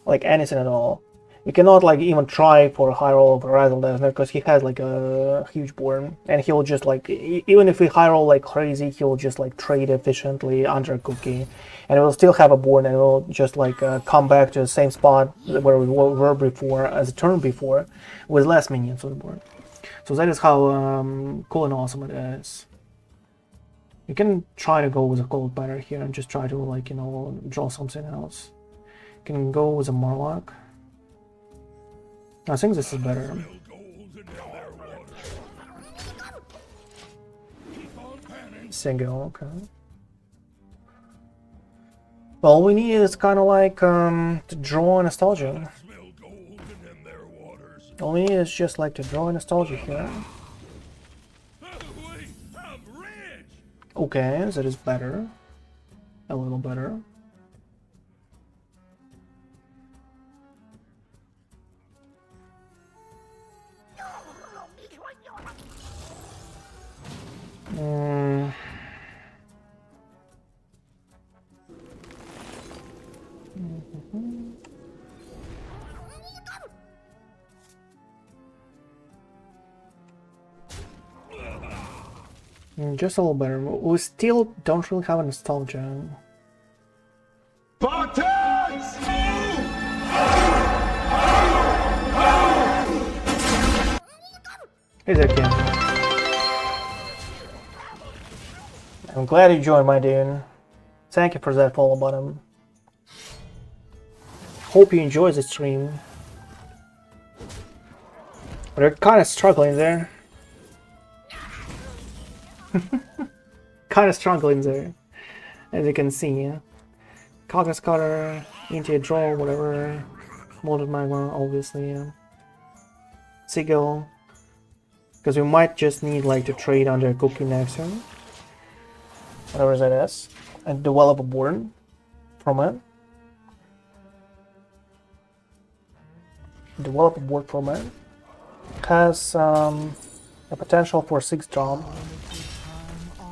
Like anything at all. We cannot like even try for a high roll of a Razzle Dazzle because he has like a huge board, and he'll just like, even if we high roll like crazy, he'll just like trade efficiently under a cookie, and we'll still have a board, and we'll just like come back to the same spot where we were before, as a turn before, with less minions on the board. So that is how cool and awesome it is. You can try to go with a cold batter here and just try to, like, you know, draw something else. You can go with a Morlock. I think this is better. Single, okay. All we need is kind of like to draw nostalgia. All we need is just like to draw nostalgia here. Okay, that is better. A little better. Just a little better. We still don't really have a nostalgia. Hey there, Kim. I'm glad you joined, my dude. Thank you for that follow button. Hope you enjoy the stream. We're kind of struggling there. Kind of struggling there, as you can see. Caucus cutter, into a draw, whatever. Molded magma, obviously. Sigil, because we might just need like to trade under a cookie next turn, whatever that is, and develop a board from it. Develop a board from it. Has a potential for 6-drop.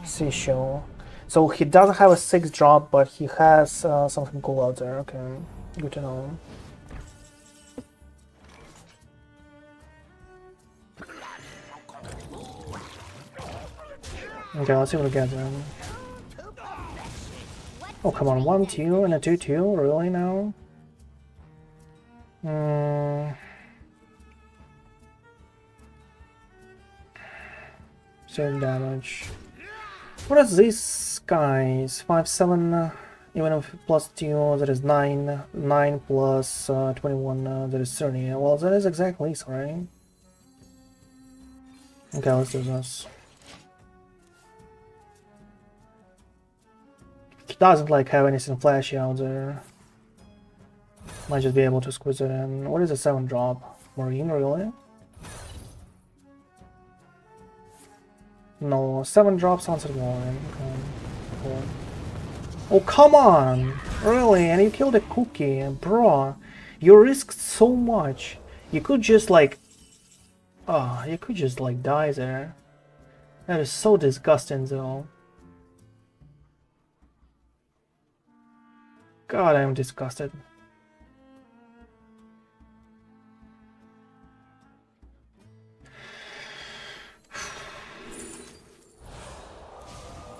Seashell. So he doesn't have a 6-drop, but he has something cool out there. Okay, good to know. Okay, let's see what we get then. Oh, come on, 1/2 and a 2/2, really now? Same damage. What is these guys? 5/7, even if plus 2, that is 9. 9 plus 21, that is 30. Well, that is exactly so, right? Okay, let's do this. He doesn't like have anything flashy out there. Might just be able to squeeze it in. What is a 7-drop? Marine, really? No, 7-drop Sunset Warren. Okay, cool. Oh, come on! Really? And you killed a cookie, bro. You risked so much. You could just like... Oh, you could just like die there. That is so disgusting though. God, I am disgusted.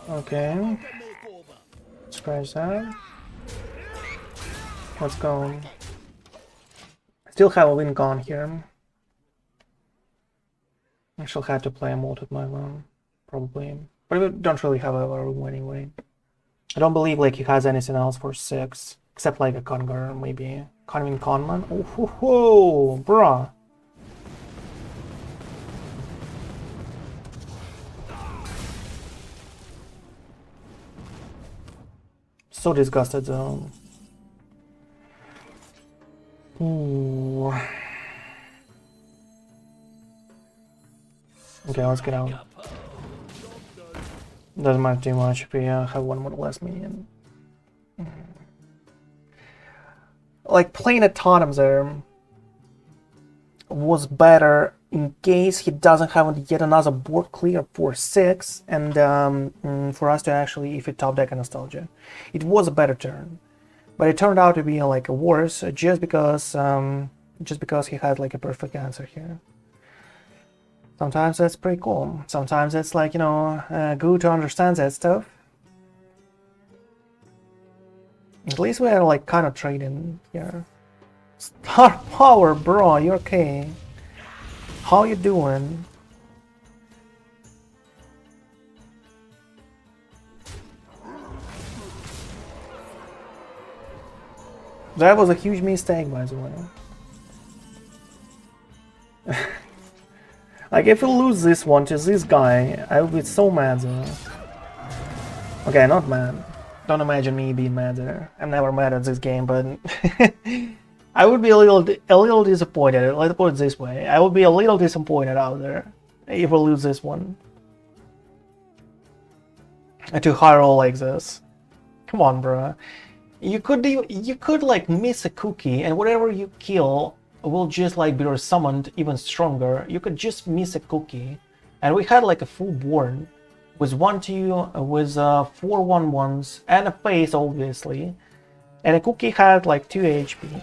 Okay. Scratch that. Let's go. Still have a win gone here. I shall have to play a multi my own, probably. But we don't really have a room anyway. I don't believe like he has anything else for 6. Except like a Congar, maybe. Convin Conman? Oh, ho, ho, bruh. So disgusted though. Ooh. Okay, let's get out. Doesn't matter too much if we have one more less minion. Like playing a totem there was better in case he doesn't have yet another board clear for 6 and for us to actually, if it top deck a nostalgia. It was a better turn. But it turned out to be like a worse just because he had like a perfect answer here. Sometimes that's pretty cool. Sometimes it's like, you know, good to understand that stuff. At least we are like kind of trading here. Star power, bro, you okay? How you doing? That was a huge mistake, by the way. Like, if we lose this one to this guy, I would be so mad though. Okay, not mad. Don't imagine me being mad there. I'm never mad at this game, but I would be a little disappointed. Let's put it this way. I would be a little disappointed out there if we lose this one. And to Highrolls like this. Come on, bruh. You could like miss a cookie and whatever you kill will just like be resummoned even stronger. You could just miss a cookie. And we had like a full board with 1/2, with 4 1/1s and a face obviously. And a cookie had like 2 HP.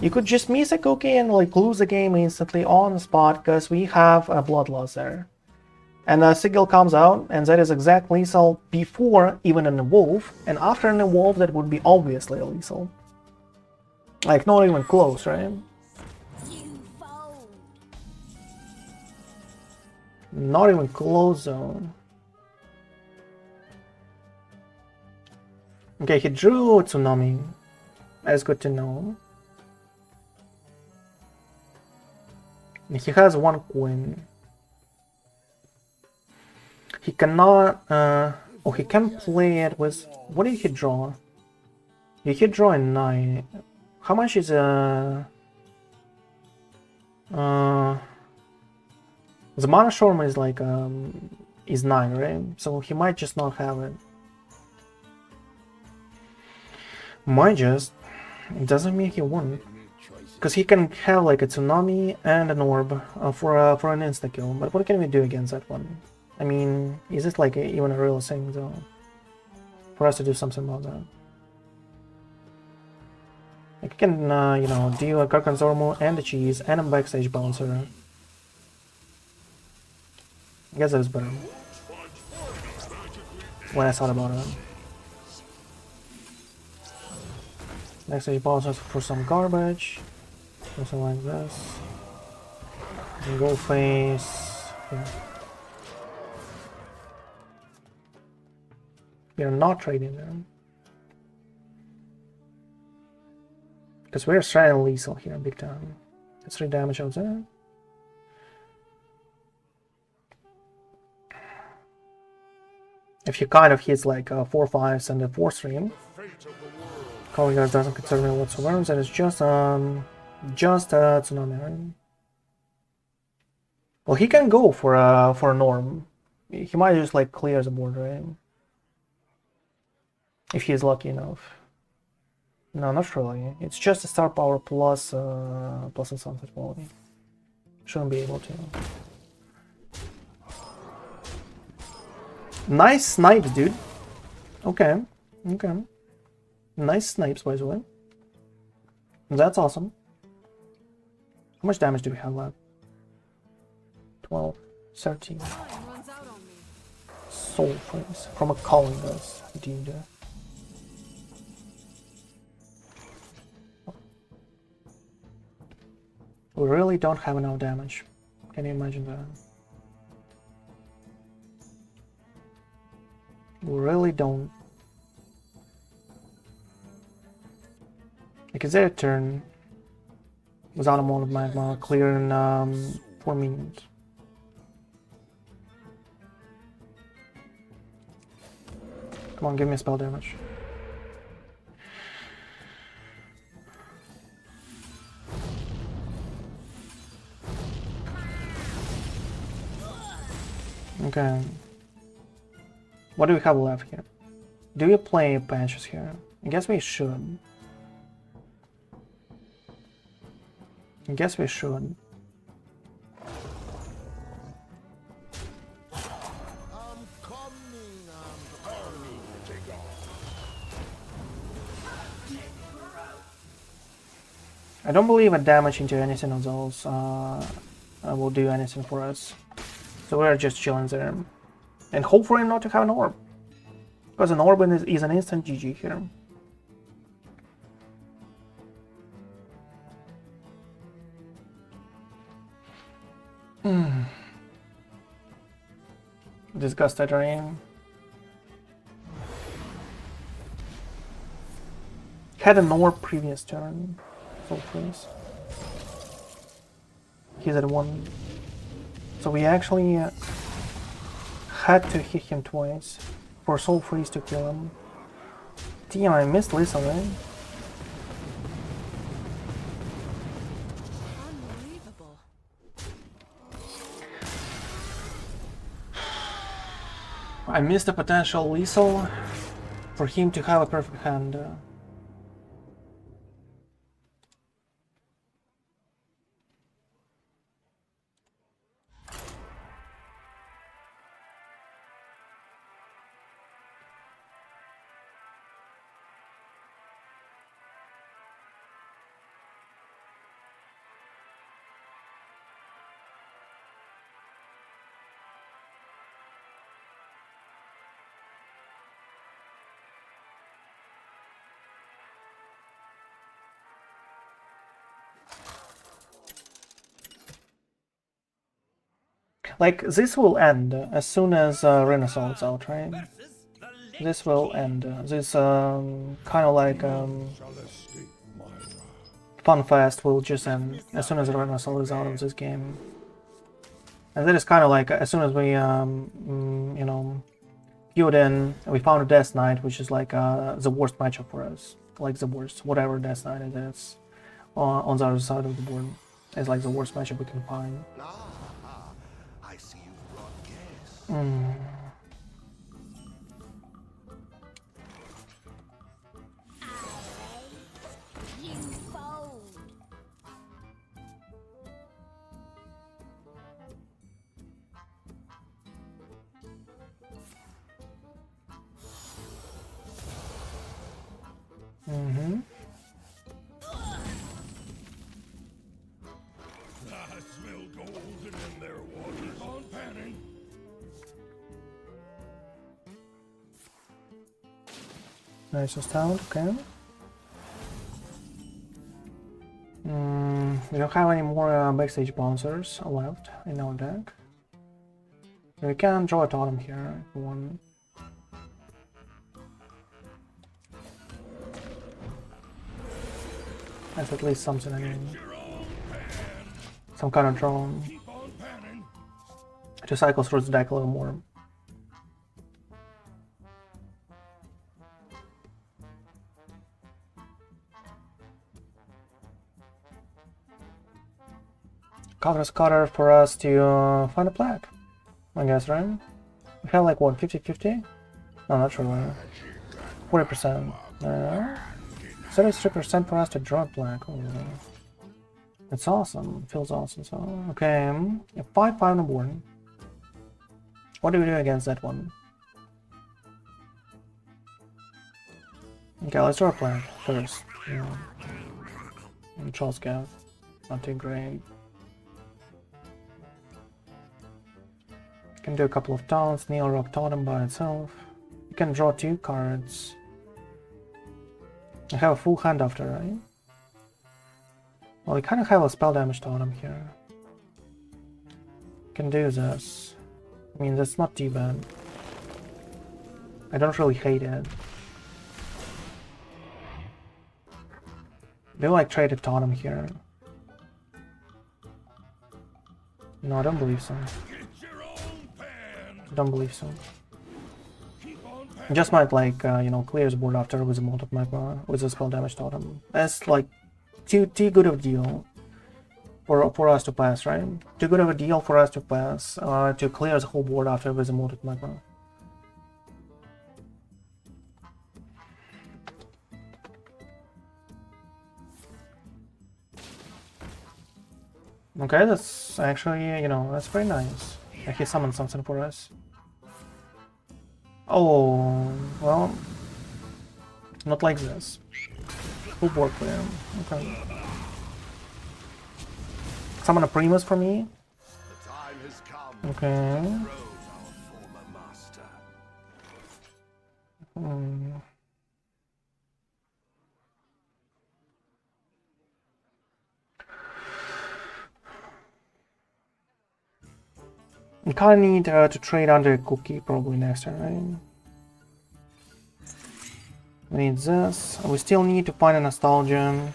You could just miss a cookie and like lose the game instantly on the spot because we have a blood loss there. And a Sigil comes out, and that is exact lethal before even an evolve, and after an evolve that would be obviously a lethal. Like not even close, right? Not even close zone. Okay, he drew Tsunami. That's good to know. He has 1 coin. He cannot, oh, he can play it with, what did he draw? He could draw a 9. How much is, the mana storm is like, is 9, right? So he might just not have it. Might just, it doesn't mean he won't. Because he can have like a Tsunami and an Orb for an insta-kill, but what can we do against that one? I mean, is this like even a real thing though? For us to do something about that. Like you can, you know, deal a Garganzormo and a cheese and a backstage bouncer. I guess that was better. When I thought about it. Backstage bouncer for some garbage. Something like this. And go face. Yeah. We are not trading them. Because we're trying lethal here, big time. That's 3 damage out there. If he kind of hits like 4 5s and a 4 stream, calling guard doesn't concern me whatsoever. That is just Tsunami, right? Well, he can go for a Norm. He might just like clear the board, right? If he is lucky enough. No, not really. It's just a star power plus plus a sunset quality. Shouldn't be able to. Nice snipes, dude. Okay. Okay. Nice snipes, by the way. That's awesome. How much damage do we have left? 12, 13. Soul Freeze from a calling us, indeed. We really don't have enough damage. Can you imagine that? We really don't. Like, is there a turn without a amount of magma clear in 4 minutes? Come on, give me a spell damage. Okay. What do we have left here? Do we play patches here? I guess we should. I guess we should. I don't believe a damage into anything of those will do anything for us. So we're just chilling there. And hopefully not to have an orb. Because an orb is an instant GG here. Disgusted rain. Had an orb previous turn. Soul Freeze. He's at 1. So we actually had to hit him twice for Soul Freeze to kill him. Damn, I missed Lisa, right? Unbelievable. I missed the potential lethal for him to have a perfect hand. Like, this will end as soon as Renaissance out, right? This will end. This kind of like Fun Fest will just end as soon as Renaissance is out of this game. And that is kind of like as soon as we, you know, queued in, we found a Death Knight, which is like the worst matchup for us. Like the worst, whatever Death Knight it is on the other side of the board. It's like the worst matchup we can find. I see you brought guests. You fold. I smell golden in their waters on panning. Nice sound, okay. We don't have any more backstage bouncers left in our deck. We can draw a totem here if we want. That's at least something, I mean. Some kind of drone. To cycle through the deck a little more. Counter Scutter for us to find a plaque, I guess, right? We have like what, 50-50? No, not sure. 40%. 33% for us to draw a plaque. Oh, it's awesome. Feels awesome. So okay, 5-5 on the board. What do we do against that one? Okay, let's draw a plaque first. Yeah. And Charles Scout. Not too great. Can do a couple of taunts, Neil Rock Totem by itself. You can draw 2 cards. I have a full hand after, right? Well, we kind of have a spell damage totem here. Can do this. I mean, that's not too bad. I don't really hate it. Do like trade a totem here? No, I don't believe so. Don't believe so. Just might like you know, clear the board after with a Molten Magma with a spell damage totem. That's like too good of a deal for us to pass, right? Too good of a deal for us to pass to clear the whole board after with a Molten Magma. Okay, that's actually, you know, that's very nice. He summoned something for us. Oh, well, not like this. Full board clear. Okay. Summon a Primus for me. The time has come. Okay. Rose, our former master. We kind of need to trade under a cookie probably next turn, right? We need this. We still need to find a Nostalgia.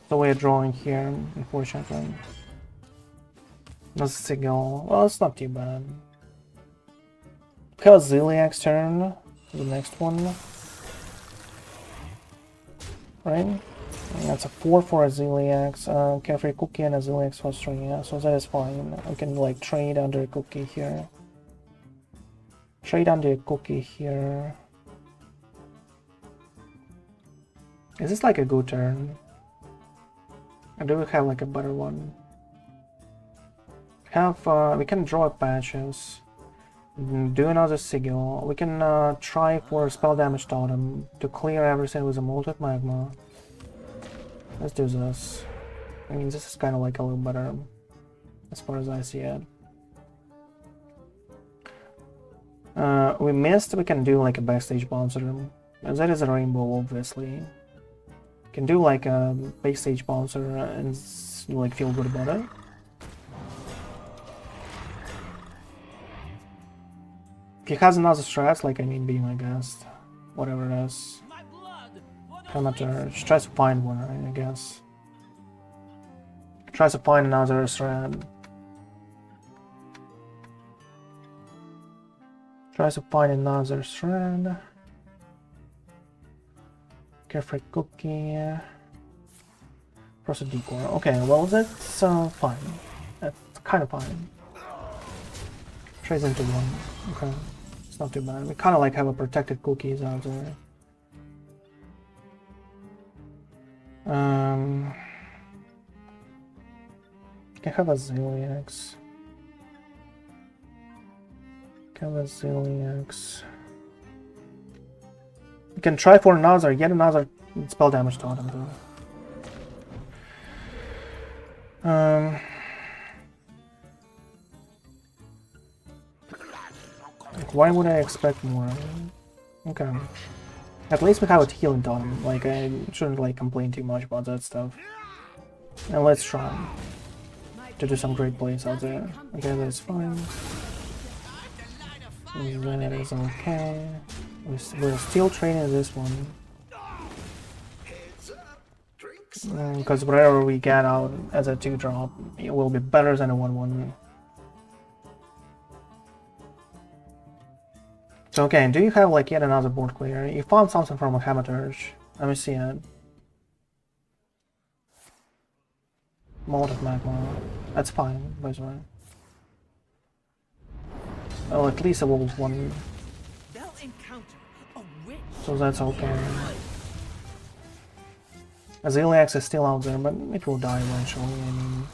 So we're drawing here, unfortunately. That's a signal. Well, it's not too bad. We have a Ziliax turn. The next one. Right? That's a 4 for a Ziliax. Carefree Cookie and a Ziliax for 3, yeah, so that is fine. I can like trade under a cookie here. Trade under a cookie here. Is this like a good turn? Or do we have like a better one? We can draw patches. Do another sigil. We can try for a spell damage totem to clear everything with a Molten Magma. Let's do this. I mean, this is kind of like a little better as far as I see it. We missed. We can do like a backstage bouncer. And that is a rainbow, obviously. Can do like a backstage bouncer and like feel good about it. If he has another strat, like I mean, be my guest, whatever it is. Just tries to find one, right, I guess. Tries to find another thread. Tries to find another thread. Carefree Cookie. Process Decor. Okay, well that's fine. That's kind of fine. Trades into one. Okay, it's not too bad. We kind of like have a protected cookies out there. Can have a Ziliax. Can have a Ziliax. We can try for another, yet another spell damage totem though. Like, why would I expect more? Okay. At least we have a healing totem. Like, I shouldn't like complain too much about that stuff. And let's try to do some great plays out there. Okay, that's fine. That is okay. We're still training this one. Because whatever we get out as a 2-drop, it will be better than a 1-1. So okay, do you have like yet another board clear? You found something from a Hamaturge. Let me see it. Molten Magma. That's fine, by the way. Oh, at least a level 1. So that's okay. Ziliax is still out there, but it will die eventually. I mean,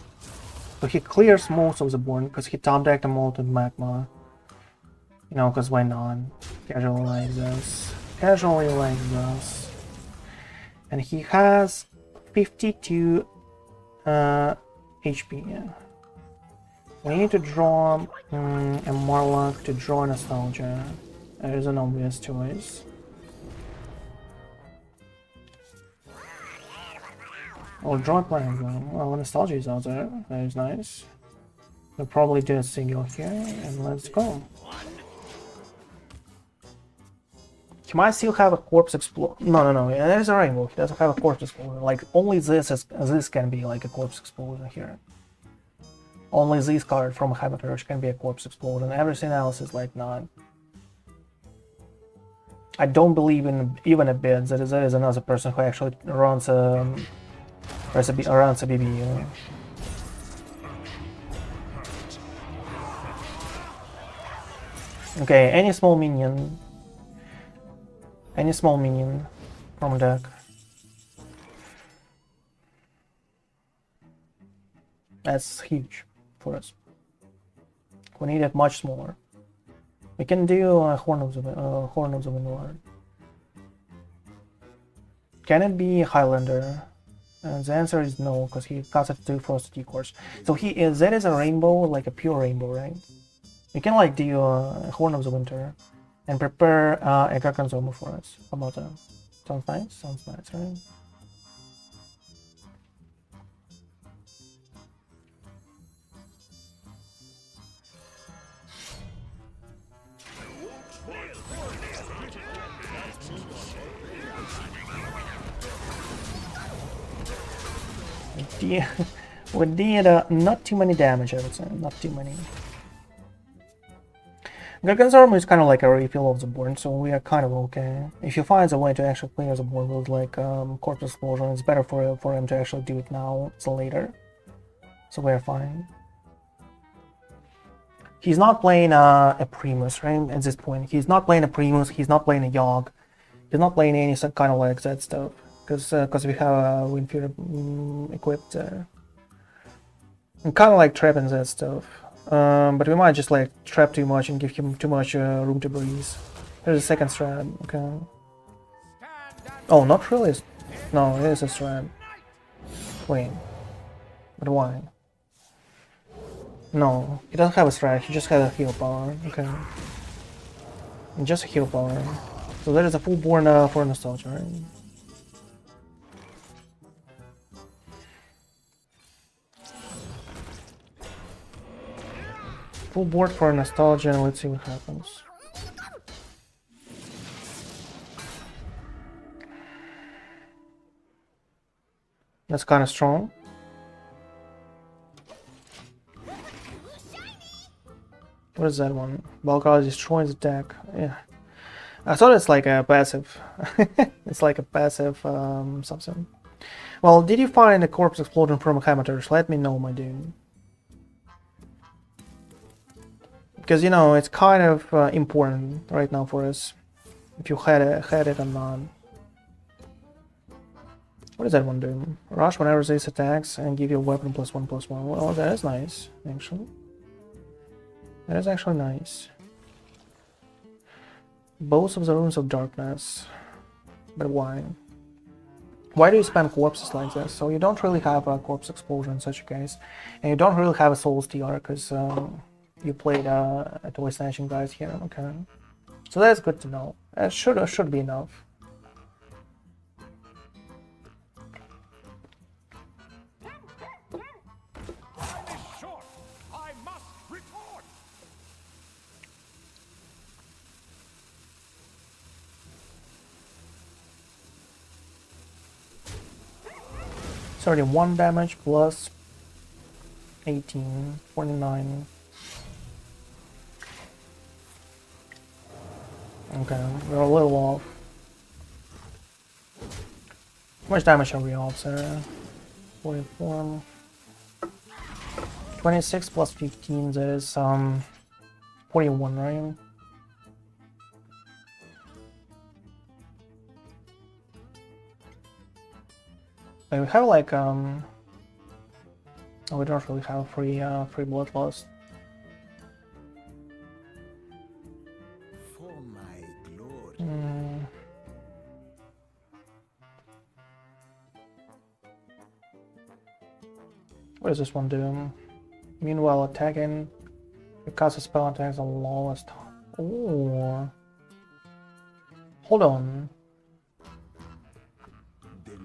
so he clears most of the board because he top decked a Molten Magma. You know, because why not? Casually like this. Casually like this. And he has 52 HP. Yeah. We need to draw a Marlock to draw Nostalgia. That is an obvious choice. Or draw Triangle. Well, Nostalgia is out there. That is nice. We'll probably do a single here, and let's go. He might still have a Corpse Explosion. No. Yeah, there's a Rainbow. He doesn't have a Corpse Explosion. Like, only this can be like a Corpse Explosion here. Only this card from Habitat can be a Corpse Explosion. Everything else is like not. I don't believe in even a bit that there is another person who actually runs a BB. Okay, any small minion from deck. That's huge for us. We need it much smaller. We can do Horn of the Windlord. Can it be Highlander? The answer is no, because he cuts it to Frosted Decors. So that is a rainbow, like a pure rainbow, right? We can like do Horn of the Winter and prepare a Garganzoma for us. How about that? Sounds nice? Sounds nice, right? We did not too many damage, I would say. Not too many. Garganzorm is kind of like a refill of the board, so we are kind of okay. If you find a way to actually clear the board with like Corpse Explosion, it's better for him to actually do it now than later. So we're fine. He's not playing a Primus, right? At this point, he's not playing a Primus. He's not playing a Yogg. He's not playing any kind of like that stuff, because we have Windfury equipped there. I'm kind of like trapping that stuff. But we might just like trap too much and give him too much room to breathe. There's a second strat, okay. Oh, not really. No, it is a strat. Wait. But why? No, he doesn't have a strat, he just has a heal power, okay. And just a heal power. So there is a full board for Nostalgia, right? Full board for Nostalgia, and let's see what happens. That's kind of strong. What is that one? Balgar destroys attack. Yeah. I thought it's like a passive. It's like a passive something. Well, did you find a Corpse Explosion from a Habitat? Let me know, my dude. Because, you know, it's kind of important right now for us. If you had it or not. What does that one do? Rush whenever this attacks and give you a weapon +1/+1. Well, that is nice, actually. That is actually nice. Both of the Runes of Darkness. But why? Why do you spam corpses like this? So you don't really have a Corpse Explosion in such a case. And you don't really have a Soul Stealer, because you played a Toy Snatching guys here, okay. So that's good to know. That should be enough. I must report. 31 damage plus 18, 49. Okay, we're a little off. How much damage are we off, sir? 44. 26 plus 15, that is 41, right? Like, we have like oh, we don't really have free bloodlust. For my glory. What does this one do? Meanwhile, attacking. Because a spell attacks the lowest time. Oh. Hold on.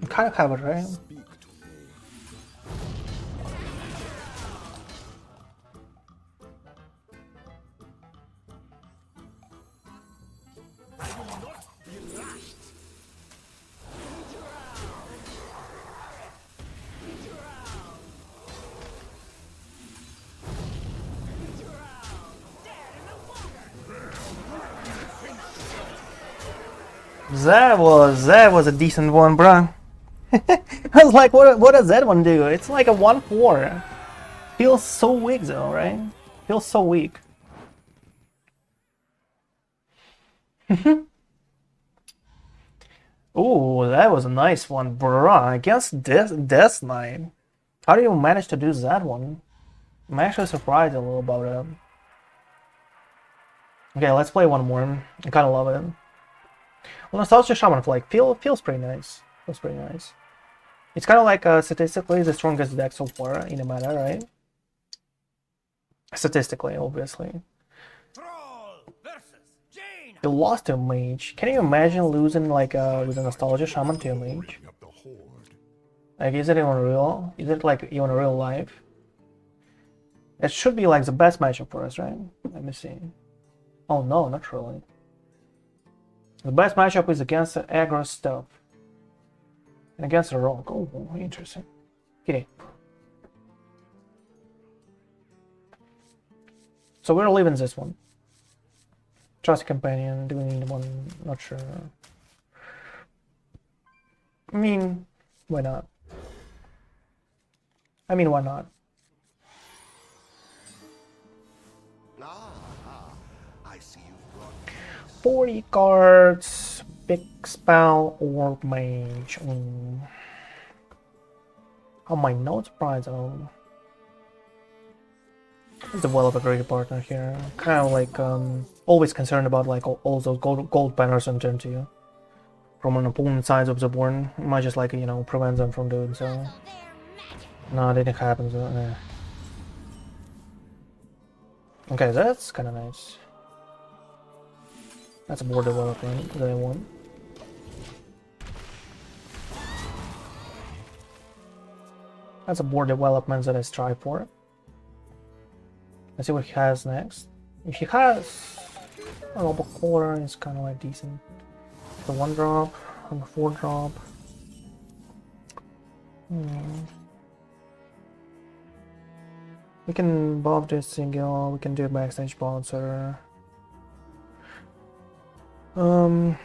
You kind of have it, right? That was a decent one, bro. I was like, what does that one do? It's like a 1/4. Feels so weak though, right? Feels so weak. Ooh, that was a nice one, bruh. Against Death Knight. How do you manage to do that one? I'm actually surprised a little about it. Okay, let's play one more. I kind of love it. Well, Nostalgia Shaman like feels pretty nice. Feels pretty nice. It's kind of like statistically the strongest deck so far in the meta, right? Statistically, obviously. You lost to a mage. Can you imagine losing like with a Nostalgia Shaman to a mage? Like, is it even real? Is it like even real life? It should be like the best matchup for us, right? Let me see. Oh no, not really. The best matchup is against the aggro stuff. And against the rogue. Oh, interesting. Kidding. So we're leaving this one. Trusty Companion, do we need one? Not sure. I mean, why not? Why not? I see you've brought 40 cards, big spell, or mage. Oh, my notes prize. Oh, develop a great partner here. Kind of like always concerned about like all those gold banners on turn 2 from an opponent's side of the board. Might just like prevent them from doing so. No, it didn't happen. So, okay, that's kind of nice. That's a board development that I want. That's a board development that I strive for. Let's see what he has next. If he has a Robo Collar, it's kind of like decent. The 1-drop, and the 4-drop. We can buff this single, we can do a backstage bouncer. I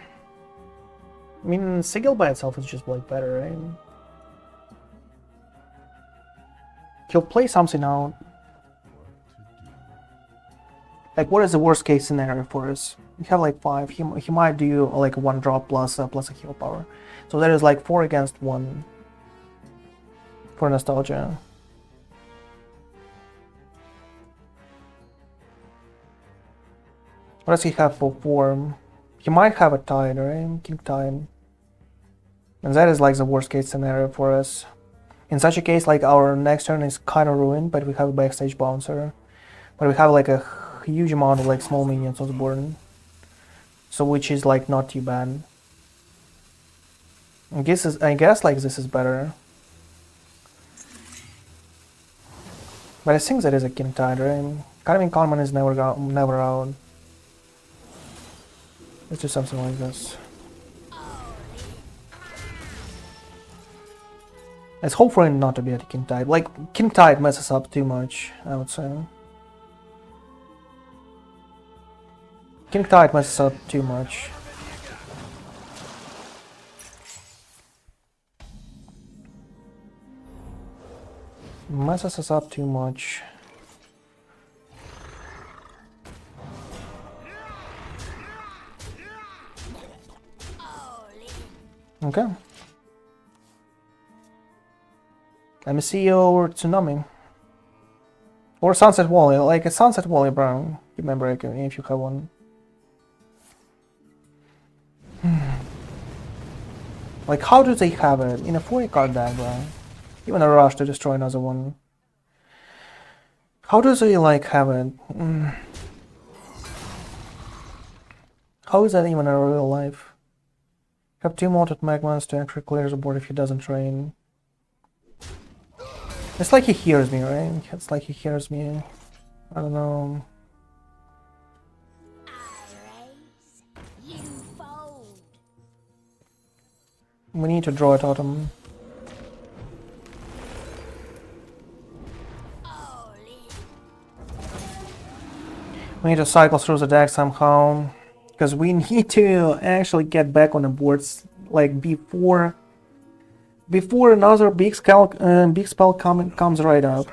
mean, single by itself is just like better, right? He'll play something out. Like, what is the worst case scenario for us? We have like 5. He might do like a 1-drop plus a heal power. So that is like 4 against 1 for Nostalgia. What does he have for form? He might have a Tide, right? King Tide. And that is like the worst case scenario for us. In such a case, like our next turn is kind of ruined, but we have a backstage bouncer. But we have like a huge amount of like small minions on the board. So which is like not too bad. I guess like this is better. But I think that is a King Tide, right? Carving Common is never out. Let's do something like this. Let's hope for it not to be a King Tide. Like, King Tide messes up too much, I would say. King Tide messes up too much. Messes us up too much. Okay. BsO or Tsunami. Or Sunset Wally, like a Sunset Wally, bro. Remember if you have one. Like, how do they have it in a 40 card deck, bro? Even a rush to destroy another one. How does he like have it? How is that even in real life? Have 2 molted magmas to actually clear the board if he doesn't train. It's like he hears me, right? It's like he hears me. I don't know. I raise, you fold. We need to draw a totem. All in. We need to cycle through the deck somehow. Because we need to actually get back on the boards like before another big spell comes right up.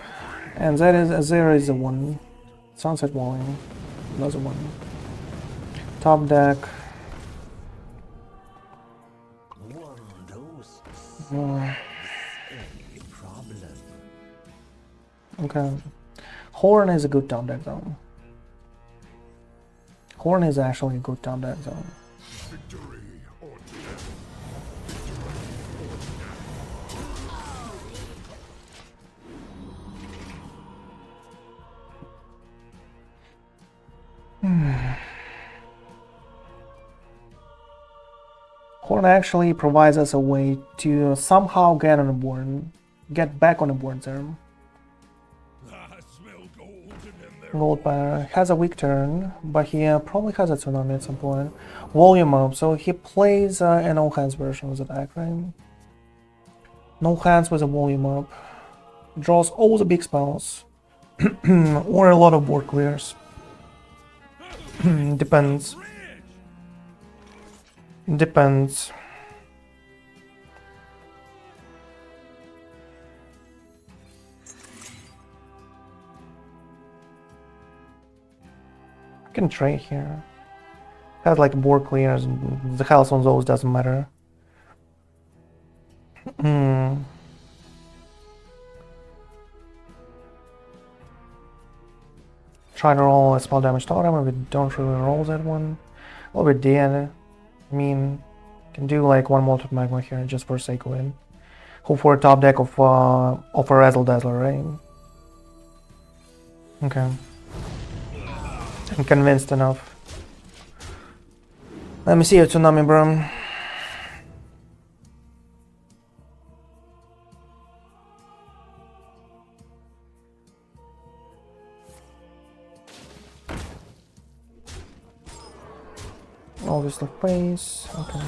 And that is there is the one. Sunset Walling. Another one. Top deck. One dose Mm, any problem. okay. Horn is a good top deck though. Horn is actually a good top deck though. Victory or death. Horn actually provides us a way to somehow get on the board, get back on the board there. I smell golden in their Goldbar has a weak turn, but he probably has a tsunami at some point. Volume up, so he plays an all hands version of the deck, right? No hands with a volume up. Draws all the big spells. Or a lot of board clears. Depends. Depends. I can trade here. Has like board clears. The house on those doesn't matter. Try to roll a spell damage totem. We don't really roll that one. Well, we did. I mean, can do like one molten magma here just for sake of it. Hope for a top deck of a Razzle Dazzler, right? Okay. I'm convinced enough. Let me see a tsunami, bro. Obviously face. Okay.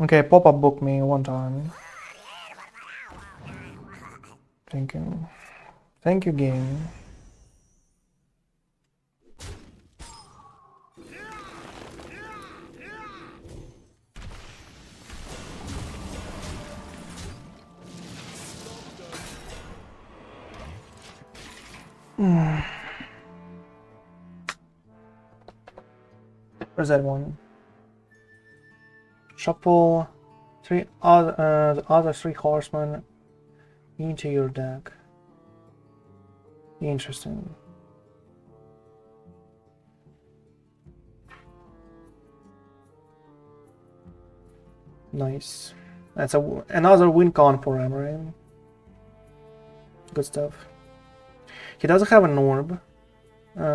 Okay, pop-up book me one time. Thank you. Thank you, game. Where's that one? Shuffle the other 3 horsemen into your deck. Interesting. Nice. That's another win con for him, right? Good stuff. He doesn't have an orb,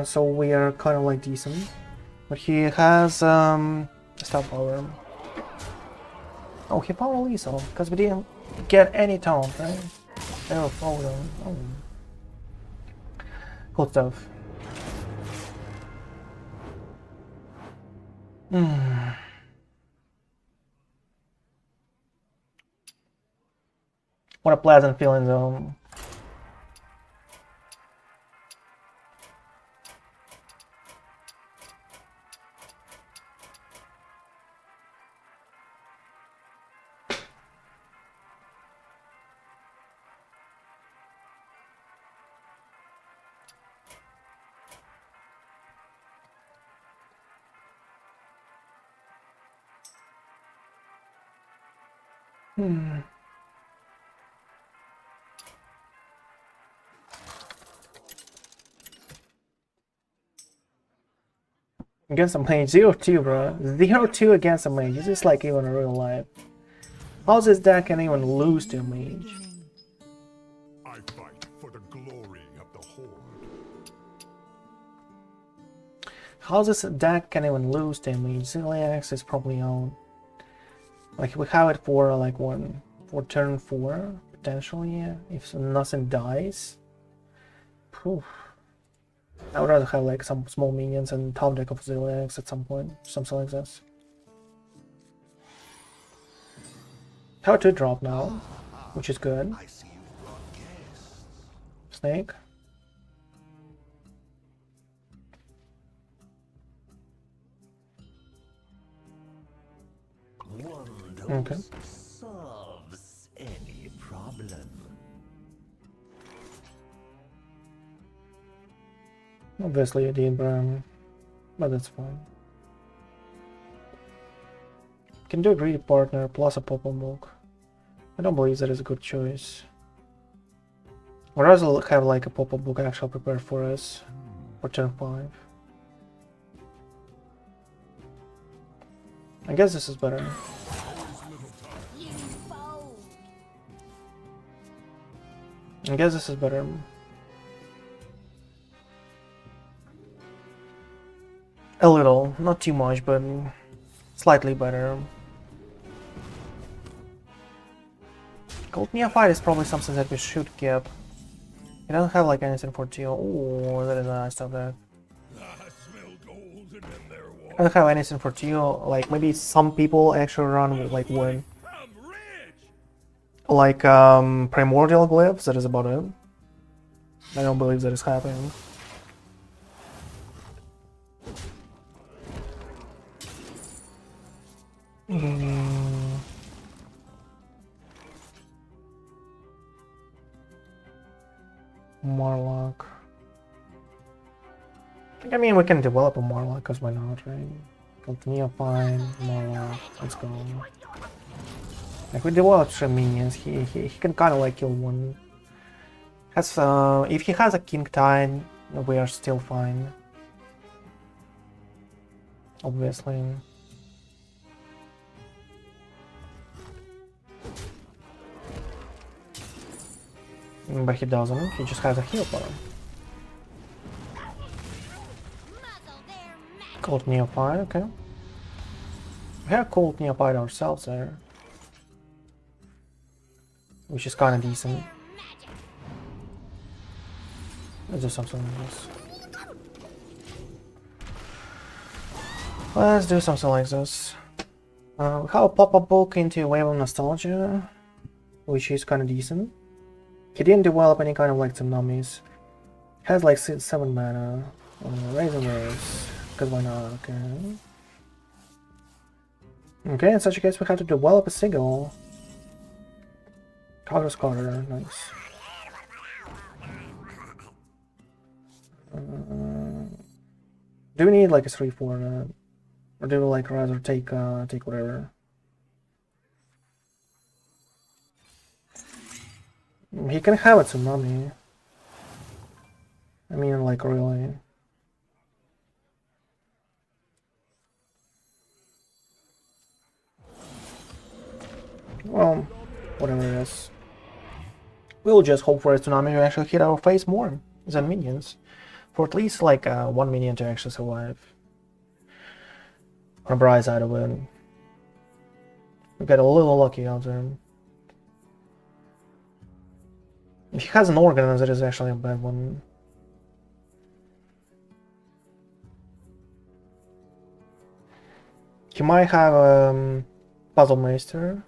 so we are kind of like decent. But he has star power. Oh, he power lethal because we didn't get any taunt, right? Never followed him. Oh. Good stuff. What a pleasant feeling, though. Against a mage, 0-2, bro. 0-2 against a mage. This is like even in real life. How's this deck can even lose to a mage? I fight for the glory of the Horde. How's this deck can even lose to a mage? Zilliax is probably on. Like we have it for like one for turn 4 potentially, yeah, if nothing dies. Poof. I would rather have like some small minions and top deck of Zilliax at some point, something like this. How to drop now, which is good. I see you've brought guests. Snake. One Okay. dose solves any problem. Obviously a Dean Brown, but that's fine. Can do a greedy partner plus a purple book. I don't believe that is a good choice. Or rather have like a purple book actually prepared for us for turn 5. I guess this is better. You fold. I guess this is better. A little, not too much, but slightly better. Gold Neophyte is probably something that we should keep. You don't have like anything for Teal. Oh, that is nice stuff there. I smell gold and in their I water. don't have anything for Teal. Like maybe some people actually run with like one. I'm rich. Like primordial glyphs, that is about it. I don't believe that is happening. Marlock. I mean, we can develop a Marlock, because why not, right? Called Neophyte, Marlock, let's go. Like, we develop 3 minions, he can kind of like kill one. Has if he has a King Tide, we are still fine. Obviously. But he doesn't, he just has a heal button. Muzzle their magic. Cold Neophyte, okay. We have Cold Neophyte ourselves there. Which is kinda decent. Magic. Let's do something like this. Let's do something like this. We have a pop-up book into Wave of Nostalgia, which is kinda decent. He didn't develop any kind of like tsunamis. Has like 7 mana. Raise and raise. Because why not? Okay. Okay, in such a case we have to develop a single. Carter Scarter, nice. Do we need like a 3-4 or do we like rather take whatever? He can have a tsunami. I mean, like really. Well, whatever it is. We'll just hope for a tsunami to actually hit our face more than minions. For at least like 1 minion to actually survive. On the bright side of it. We got a little lucky out there. If he has an organ, that is actually a bad one. He might have Puzzle Master.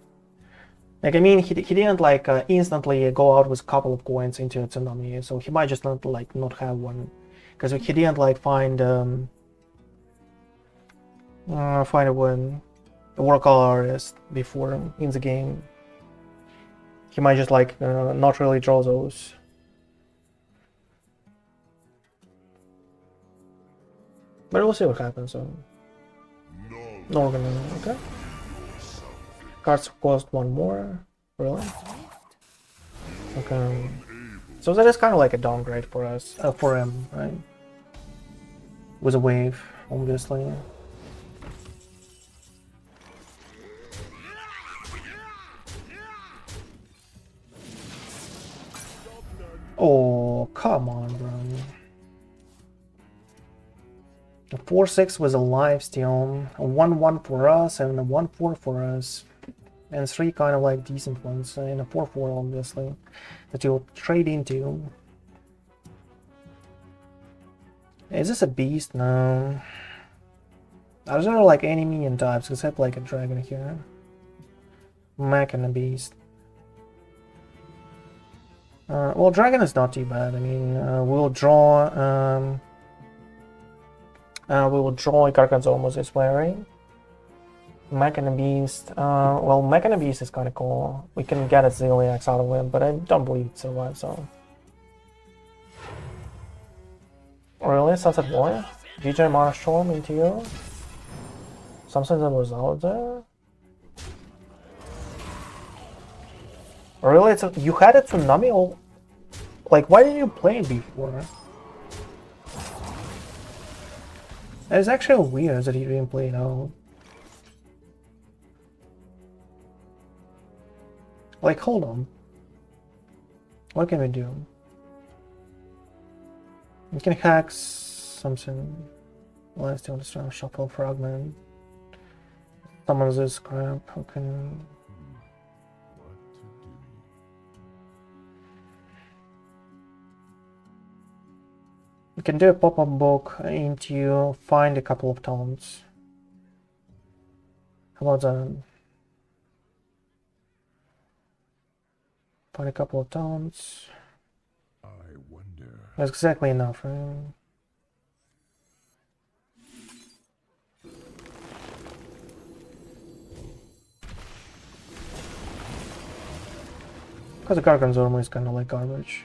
Like, I mean, he didn't like instantly go out with a couple of coins into a tsunami, so he might just not have one, because he didn't like find a work artist before in the game. He might just like not really draw those. But we'll see what happens. So no organ, okay. Cards cost 1 more, really? Okay. So that is kind of like a downgrade for us, for him, right? With a wave. obviously. Oh, come on, bro. A 4-6 was a live steal, a 1-1 for us, and a 1-4 for us. And 3 kind of like decent ones, and a 4-4 obviously, that you'll trade into. Is this a beast? No. Are there like any minion types except like a dragon here? Mech and a beast. Well, dragon is not too bad. I mean, we'll draw a Garganzormos this way, right? Mech and a beast. Well, Mech and a beast is kind of cool. We can get a Ziliax out of it, but I don't believe it survives, so. Really? Sunset Warrior? GJ Mana Storm into you? Something that was out there? Really? You had a Tsunami? Or, like, why didn't you play it before? It's actually weird that he didn't play it out. Like, hold on. What can we do? We can hack something. Well, I still just trying to shuffle fragment. Summons this crap. How can... We can do a pop-up book into find a couple of tones. How about that? Find a couple of tones. I wonder. That's exactly enough, right? Because the Garganzorma is kind of like garbage.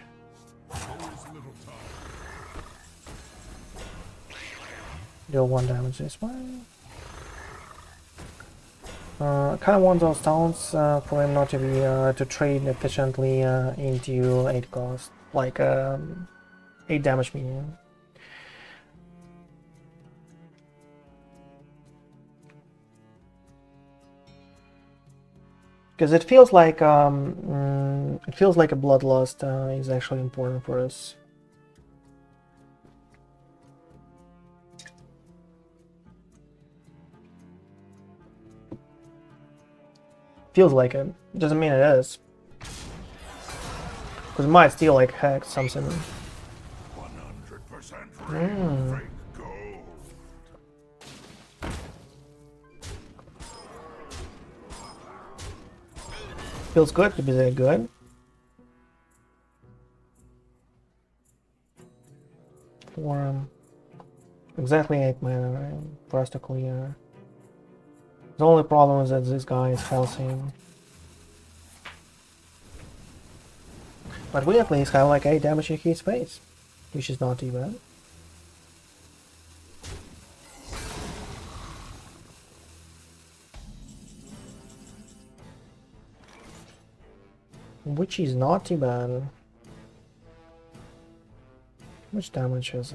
Deal 1 damage this way. I kind of want those towns for him not to be to trade efficiently into 8 cost, like 8 damage minion. Because it feels like a bloodlust is actually important for us. Feels like it. Doesn't mean it is. Because it might still like hack something. 100% real fake gold. Feels good to be that good. For exactly 8 mana, right? For us to clear. The only problem is that this guy is healthy. But we at least have like 8 damage in his face, which is not too bad. Which is not too bad. Which damage is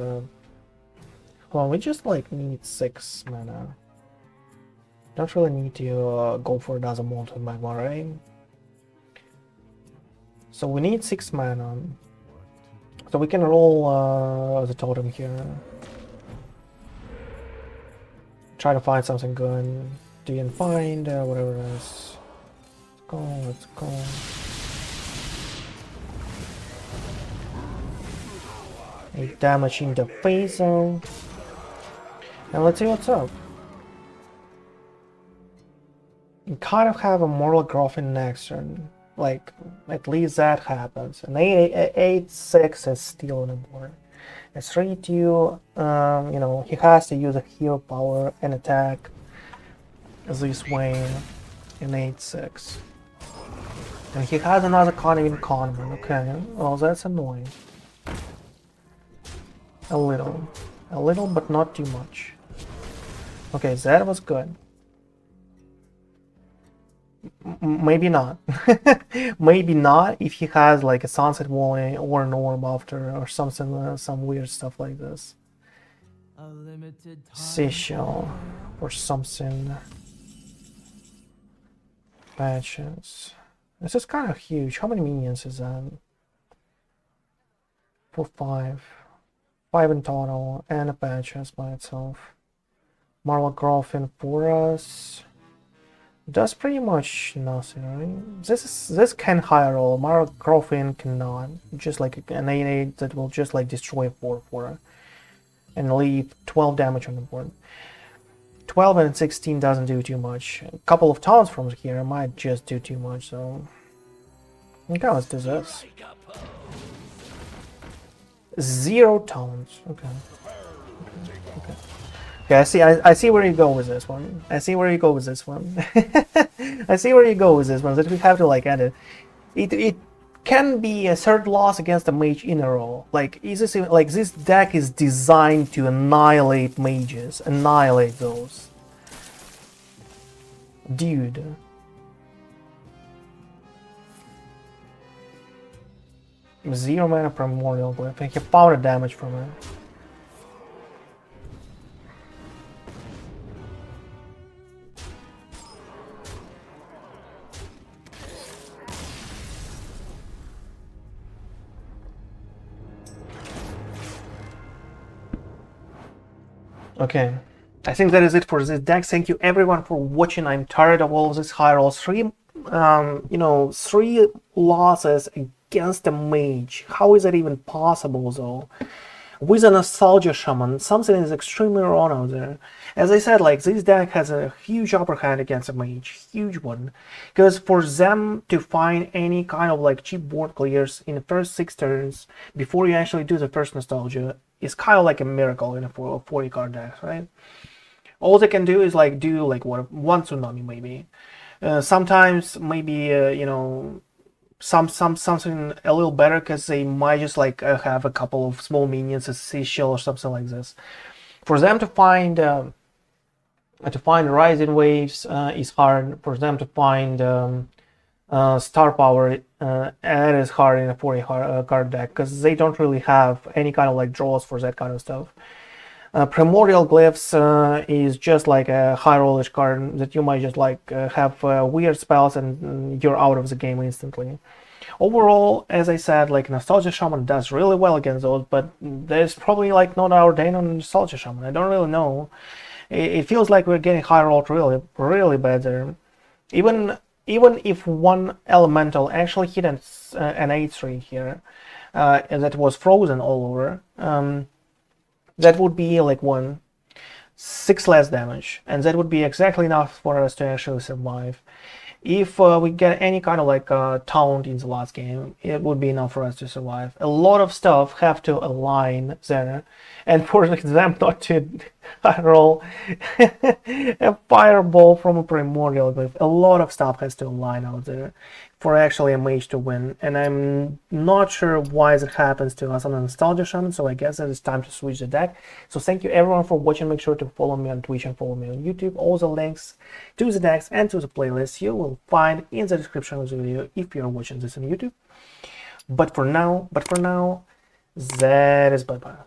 well, we just like need 6 mana. Don't really need to go for another molten magma, right? So we need 6 mana. So we can roll the totem here. Try to find something good. Didn't find whatever it is. Let's go. Damage in the face zone. And let's see what's up. You kind of have a moral growth in next turn. Like, at least that happens. An 8-6 is still on the board. A 3-2, you know, he has to use a hero power and attack this way in 8-6. And he has another Conning Conman. Okay, well, that's annoying. A little, but not too much. Okay, that was good. Maybe not. Maybe not if he has like a Sunset Wall or an Orb after or something, some weird stuff like this. A limited time. Seashell or something. Patches. This is kind of huge. How many minions is that? 4, 5. 5 in total, and a patches by itself. Marvel Griffin for us. Does pretty much nothing, right? This can Highrolls. Marvel Griffin cannot. Just like an 8/8 that will just like destroy a 4/4 and leave 12 damage on the board. 12 and 16 doesn't do too much. A couple of taunts from here might just do too much, so... Okay, let's do this. 0 taunts. Okay. Okay, I see where you go with this one. I see where you go with this one. I see where you go with this one, that we have to like edit. It can be a third loss against a mage in a row. Like, is this even, like, this deck is designed to annihilate mages, annihilate those. Dude. Zero mana Primordial Glyph. I have power damage from it. Okay, I think that is it for this deck. Thank you everyone for watching. I'm tired of all of this Highrolls. 3 losses against a mage. How is that even possible though? With a Nostalgia Shaman, something is extremely wrong out there. As I said, like, this deck has a huge upper hand against a mage, huge one. Because for them to find any kind of like cheap board clears in the first 6 turns before you actually do the first Nostalgia is kind of like a miracle in a 40 card deck, right? All they can do is like do like one tsunami maybe. Sometimes maybe you know, something a little better, because they might just like have a couple of small minions, a seashell or something like this. For them to find rising waves is hard. For them to find star power that is hard in a 40 card deck, because they don't really have any kind of like draws for that kind of stuff. Primordial Glyphs is just like a high-rollish card that you might just like have weird spells and you're out of the game instantly. Overall, as I said, like Nostalgia Shaman does really well against those, but there's probably like not our day on Nostalgia Shaman. I don't really know. It feels like we're getting Highrolls really bad there. Even if one elemental actually hit an 8/3 here, and that was frozen all over, that would be like 6 less damage, and that would be exactly enough for us to actually survive. If we get any kind of like taunt in the last game, it would be enough for us to survive. A lot of stuff have to align there, and for them not to roll a fireball from a Primordial Glyph, a lot of stuff has to align out there for actually a mage to win, and I'm not sure why that happens to us on a Nostalgia Shaman, so I guess that it's time to switch the deck. So thank you everyone for watching. Make sure to follow me on Twitch and follow me on YouTube. All the links to the decks and to the playlist you will find in the description of the video if you're watching this on YouTube. But for now, that is bye-bye.